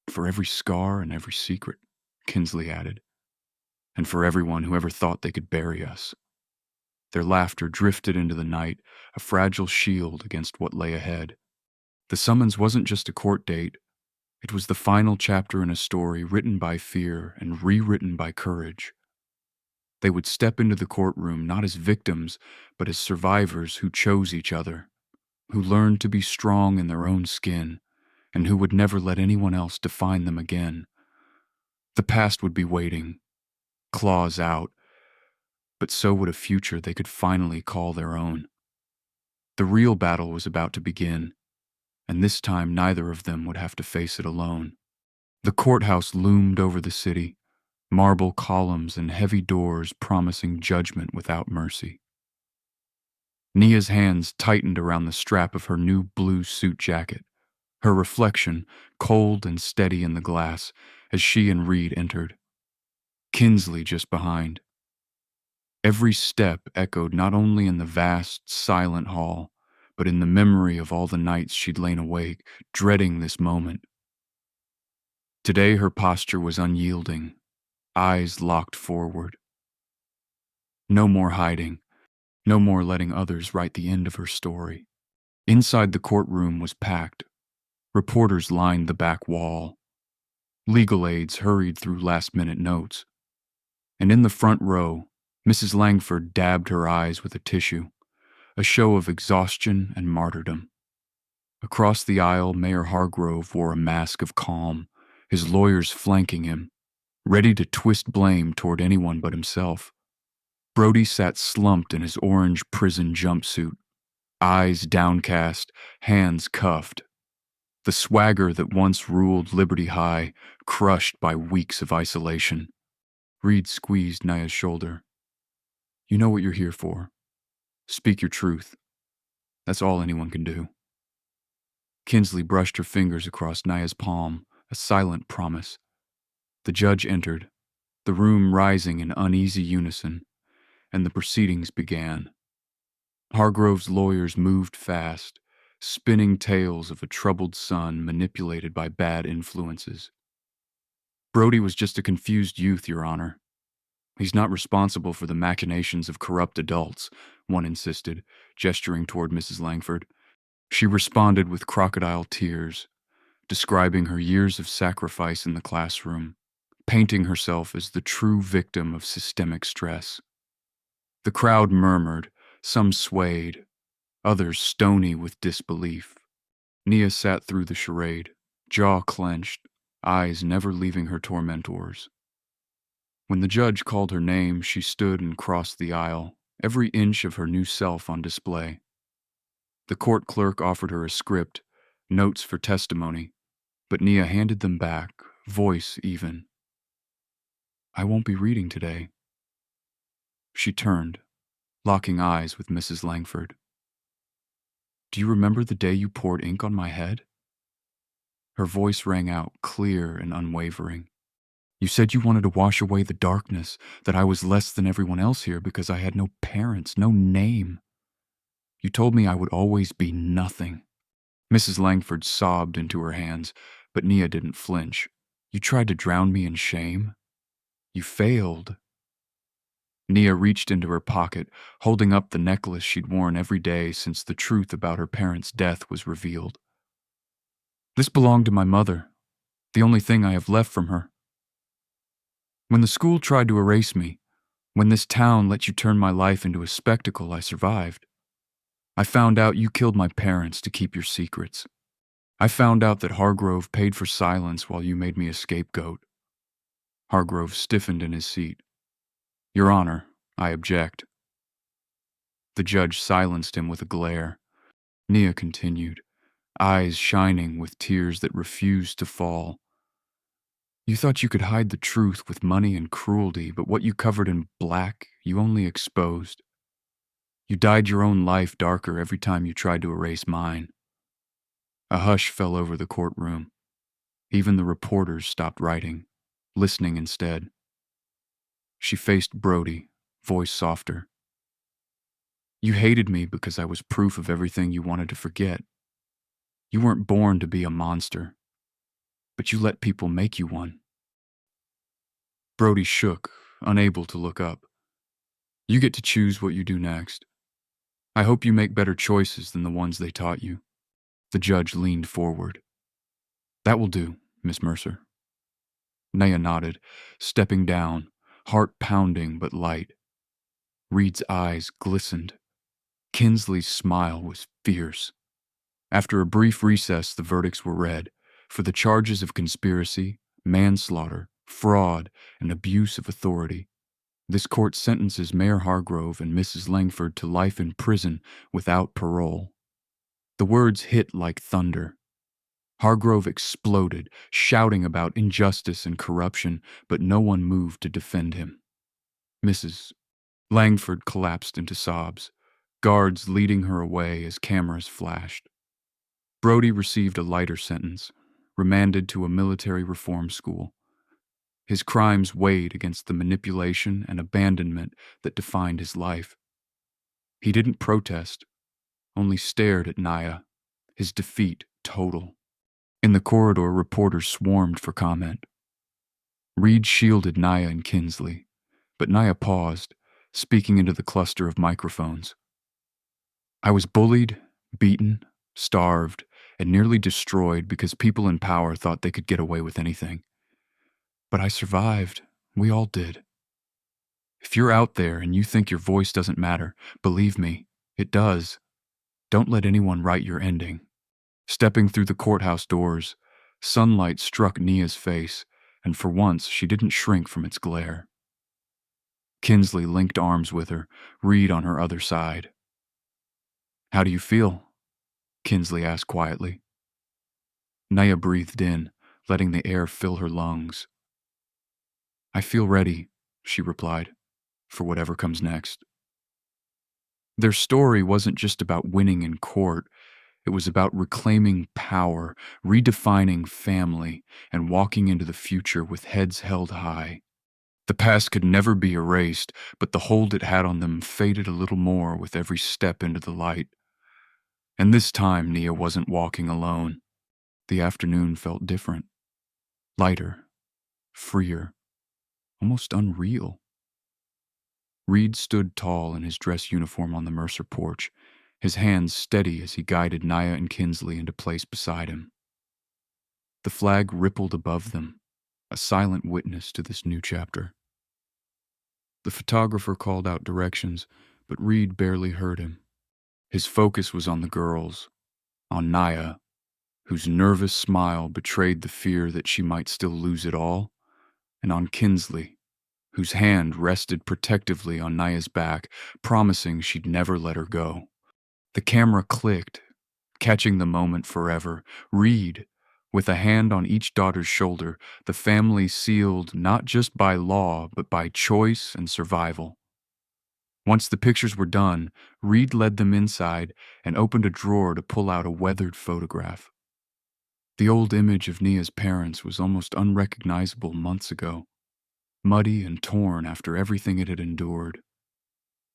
For every scar and every secret," Kinsley added. "And for everyone who ever thought they could bury us." Their laughter drifted into the night, a fragile shield against what lay ahead. The summons wasn't just a court date. It was the final chapter in a story written by fear and rewritten by courage. They would step into the courtroom not as victims, but as survivors who chose each other, who learned to be strong in their own skin, and who would never let anyone else define them again. The past would be waiting, claws out, but so would a future they could finally call their own. The real battle was about to begin, and this time neither of them would have to face it alone. The courthouse loomed over the city, marble columns and heavy doors promising judgment without mercy. Nia's hands tightened around the strap of her new blue suit jacket, her reflection cold and steady in the glass as she and Reid entered. Kinsley just behind. Every step echoed not only in the vast, silent hall, but in the memory of all the nights she'd lain awake, dreading this moment. Today her posture was unyielding, eyes locked forward. No more hiding, no more letting others write the end of her story. Inside the courtroom was packed. Reporters lined the back wall. Legal aides hurried through last-minute notes. And in the front row, Mrs. Langford dabbed her eyes with a tissue, a show of exhaustion and martyrdom. Across the aisle, Mayor Hargrove wore a mask of calm, his lawyers flanking him, ready to twist blame toward anyone but himself. Brody sat slumped in his orange prison jumpsuit, eyes downcast, hands cuffed. The swagger that once ruled Liberty High, crushed by weeks of isolation. Reid squeezed Nia's shoulder. "You know what you're here for. Speak your truth. That's all anyone can do." Kinsley brushed her fingers across Nia's palm, a silent promise. The judge entered, the room rising in uneasy unison, and the proceedings began. Hargrove's lawyers moved fast, spinning tales of a troubled son manipulated by bad influences. Brody was just a confused youth, Your Honor. He's not responsible for the machinations of corrupt adults, one insisted, gesturing toward Mrs. Langford. She responded with crocodile tears, describing her years of sacrifice in the classroom, painting herself as the true victim of systemic stress. The crowd murmured, some swayed, others stony with disbelief. Nia sat through the charade, jaw clenched, eyes never leaving her tormentors. When the judge called her name, she stood and crossed the aisle, every inch of her new self on display. The court clerk offered her a script, notes for testimony, but Nia handed them back, voice even. I won't be reading today. She turned, locking eyes with Mrs. Langford. Do you remember the day you poured ink on my head? Her voice rang out, clear and unwavering. You said you wanted to wash away the darkness, that I was less than everyone else here because I had no parents, no name. You told me I would always be nothing. Mrs. Langford sobbed into her hands, but Nia didn't flinch. You tried to drown me in shame. You failed. Nia reached into her pocket, holding up the necklace she'd worn every day since the truth about her parents' death was revealed. This belonged to my mother, the only thing I have left from her. When the school tried to erase me, when this town let you turn my life into a spectacle, I survived. I found out you killed my parents to keep your secrets. I found out that Hargrove paid for silence while you made me a scapegoat. Hargrove stiffened in his seat. Your Honor, I object. The judge silenced him with a glare. Nia continued, eyes shining with tears that refused to fall. You thought you could hide the truth with money and cruelty, but what you covered in black, you only exposed. You dyed your own life darker every time you tried to erase mine. A hush fell over the courtroom. Even the reporters stopped writing, listening instead. She faced Brody, voice softer. You hated me because I was proof of everything you wanted to forget. You weren't born to be a monster, but you let people make you one. Brody shook, unable to look up. You get to choose what you do next. I hope you make better choices than the ones they taught you. The judge leaned forward. That will do, Miss Mercer. Nia nodded, stepping down, heart pounding but light. Reid's eyes glistened. Kinsley's smile was fierce. After a brief recess, the verdicts were read, for the charges of conspiracy, manslaughter, fraud, and abuse of authority. This court sentences Mayor Hargrove and Mrs. Langford to life in prison without parole. The words hit like thunder. Hargrove exploded, shouting about injustice and corruption, but no one moved to defend him. Mrs. Langford collapsed into sobs, guards leading her away as cameras flashed. Brody received a lighter sentence, remanded to a military reform school. His crimes weighed against the manipulation and abandonment that defined his life. He didn't protest, only stared at Nia, his defeat total. In the corridor, reporters swarmed for comment. Reid shielded Nia and Kinsley, but Nia paused, speaking into the cluster of microphones. I was bullied, beaten, starved, and nearly destroyed because people in power thought they could get away with anything. But I survived. We all did. If you're out there and you think your voice doesn't matter, believe me, it does. Don't let anyone write your ending. Stepping through the courthouse doors, sunlight struck Nia's face, and for once she didn't shrink from its glare. Kinsley linked arms with her, Reid on her other side. How do you feel? Kinsley asked quietly. Nia breathed in, letting the air fill her lungs. I feel ready, she replied, for whatever comes next. Their story wasn't just about winning in court. It was about reclaiming power, redefining family, and walking into the future with heads held high. The past could never be erased, but the hold it had on them faded a little more with every step into the light. And this time, Nia wasn't walking alone. The afternoon felt different, lighter, freer, almost unreal. Reid stood tall in his dress uniform on the Mercer porch, his hands steady as he guided Nia and Kinsley into place beside him. The flag rippled above them, a silent witness to this new chapter. The photographer called out directions, but Reid barely heard him. His focus was on the girls, on Nia, whose nervous smile betrayed the fear that she might still lose it all, and on Kinsley, whose hand rested protectively on Nia's back, promising she'd never let her go. The camera clicked, catching the moment forever. Reid, with a hand on each daughter's shoulder, the family sealed not just by law, but by choice and survival. Once the pictures were done, Reid led them inside and opened a drawer to pull out a weathered photograph. The old image of Nia's parents was almost unrecognizable months ago, muddy and torn after everything it had endured.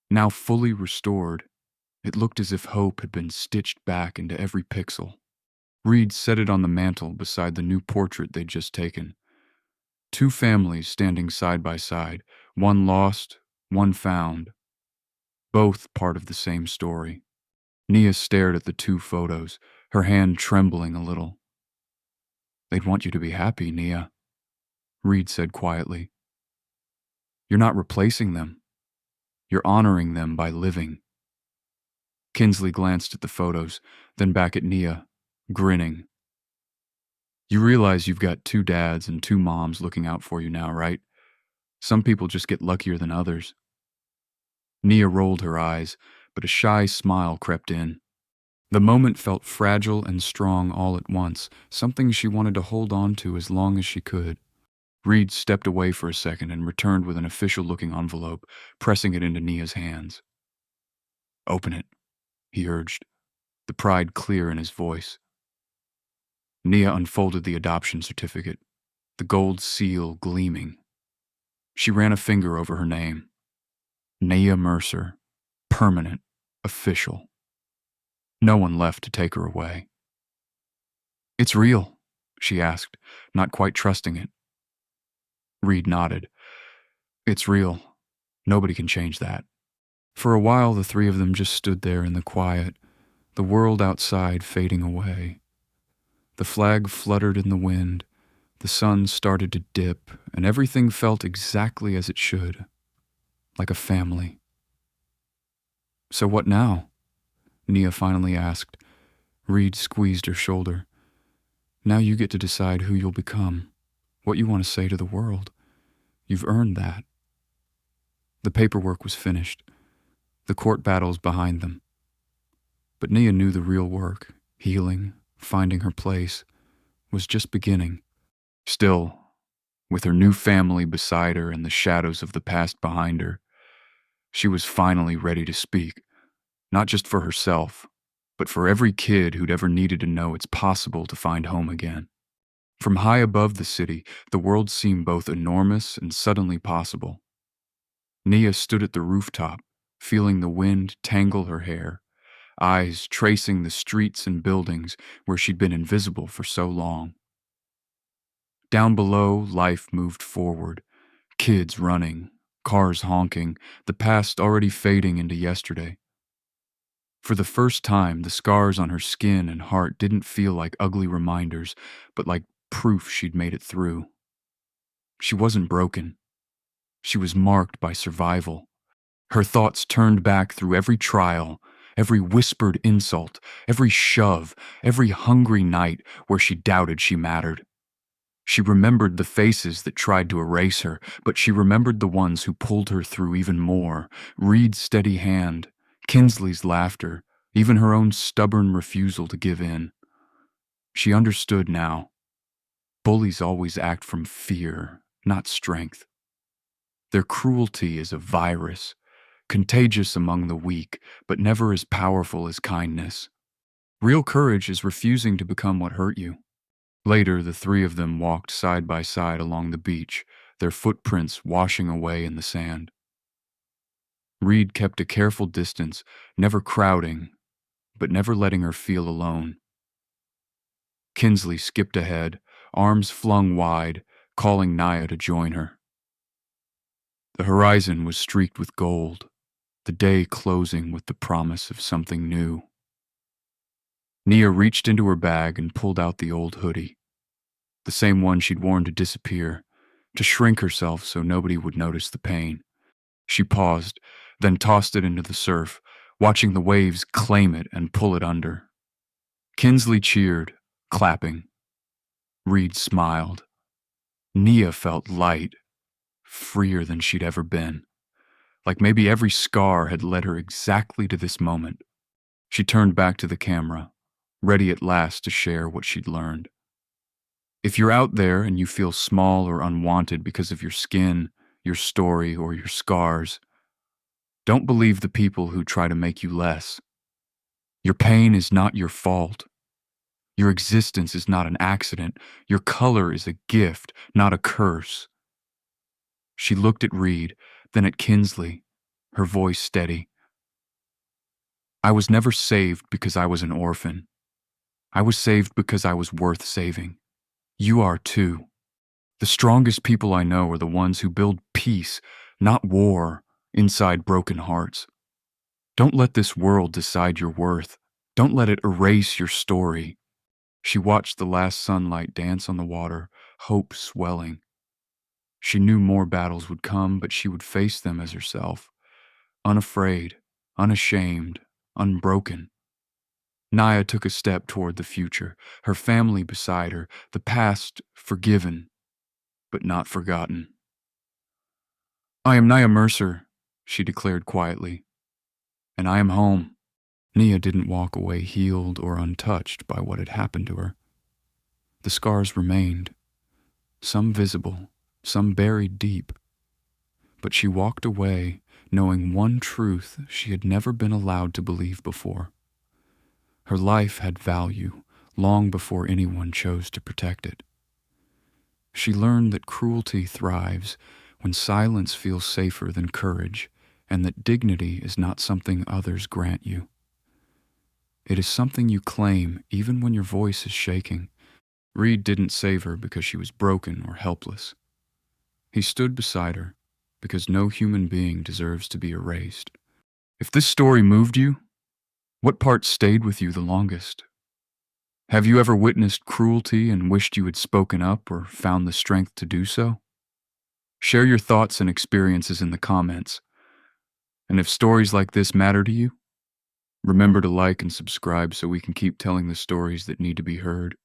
Now fully restored, it looked as if hope had been stitched back into every pixel. Reid set it on the mantel beside the new portrait they'd just taken. Two families standing side by side, one lost, one found. Both part of the same story. Nia stared at the two photos, her hand trembling a little. "They'd want you to be happy, Nia," Reid said quietly. "You're not replacing them. You're honoring them by living." Kinsley glanced at the photos, then back at Nia, grinning. "You realize you've got two dads and two moms looking out for you now, right? Some people just get luckier than others." Nia rolled her eyes, but a shy smile crept in. The moment felt fragile and strong all at once, something she wanted to hold on to as long as she could. Reid stepped away for a second and returned with an official-looking envelope, pressing it into Nia's hands. "Open it," he urged, the pride clear in his voice. Nia unfolded the adoption certificate, the gold seal gleaming. She ran a finger over her name. Nia Mercer, permanent, official. No one left to take her away. "It's real?" she asked, not quite trusting it. Reid nodded. "It's real. Nobody can change that." For a while, the three of them just stood there in the quiet, the world outside fading away. The flag fluttered in the wind, the sun started to dip, and everything felt exactly as it should, like a family. "So what now?" Nia finally asked. Reid squeezed her shoulder. "Now you get to decide who you'll become, what you want to say to the world. You've earned that." The paperwork was finished, the court battles behind them. But Nia knew the real work, healing, finding her place, was just beginning. Still, with her new family beside her and the shadows of the past behind her, she was finally ready to speak, not just for herself, but for every kid who'd ever needed to know it's possible to find home again. From high above the city, the world seemed both enormous and suddenly possible. Nia stood at the rooftop, feeling the wind tangle her hair, eyes tracing the streets and buildings where she'd been invisible for so long. Down below, life moved forward, kids running, cars honking, the past already fading into yesterday. For the first time, the scars on her skin and heart didn't feel like ugly reminders, but like proof she'd made it through. She wasn't broken. She was marked by survival. Her thoughts turned back through every trial, every whispered insult, every shove, every hungry night where she doubted she mattered. She remembered the faces that tried to erase her, but she remembered the ones who pulled her through even more. Reid's steady hand, Kinsley's laughter, even her own stubborn refusal to give in. She understood now. Bullies always act from fear, not strength. Their cruelty is a virus, contagious among the weak, but never as powerful as kindness. Real courage is refusing to become what hurt you. Later, the three of them walked side by side along the beach, their footprints washing away in the sand. Reid kept a careful distance, never crowding, but never letting her feel alone. Kinsley skipped ahead, arms flung wide, calling Nia to join her. The horizon was streaked with gold, the day closing with the promise of something new. Nia reached into her bag and pulled out the old hoodie, the same one she'd worn to disappear, to shrink herself so nobody would notice the pain. She paused, then tossed it into the surf, watching the waves claim it and pull it under. Kinsley cheered, clapping. Reid smiled. Nia felt light, freer than she'd ever been, like maybe every scar had led her exactly to this moment. She turned back to the camera, ready at last to share what she'd learned. If you're out there and you feel small or unwanted because of your skin, your story, or your scars, don't believe the people who try to make you less. Your pain is not your fault. Your existence is not an accident. Your color is a gift, not a curse. She looked at Reid, then at Kinsley, her voice steady. I was never saved because I was an orphan. I was saved because I was worth saving. You are too. The strongest people I know are the ones who build peace, not war, inside broken hearts. Don't let this world decide your worth. Don't let it erase your story. She watched the last sunlight dance on the water, hope swelling. She knew more battles would come, but she would face them as herself, unafraid, unashamed, unbroken. Nia took a step toward the future, her family beside her, the past forgiven, but not forgotten. I am Nia Mercer, she declared quietly, and I am home. Nia didn't walk away healed or untouched by what had happened to her. The scars remained, some visible, some buried deep. But she walked away knowing one truth she had never been allowed to believe before. Her life had value long before anyone chose to protect it. She learned that cruelty thrives when silence feels safer than courage, and that dignity is not something others grant you. It is something you claim even when your voice is shaking. Reid didn't save her because she was broken or helpless. He stood beside her because no human being deserves to be erased. If this story moved you, what part stayed with you the longest? Have you ever witnessed cruelty and wished you had spoken up or found the strength to do so? Share your thoughts and experiences in the comments. And if stories like this matter to you, remember to like and subscribe so we can keep telling the stories that need to be heard.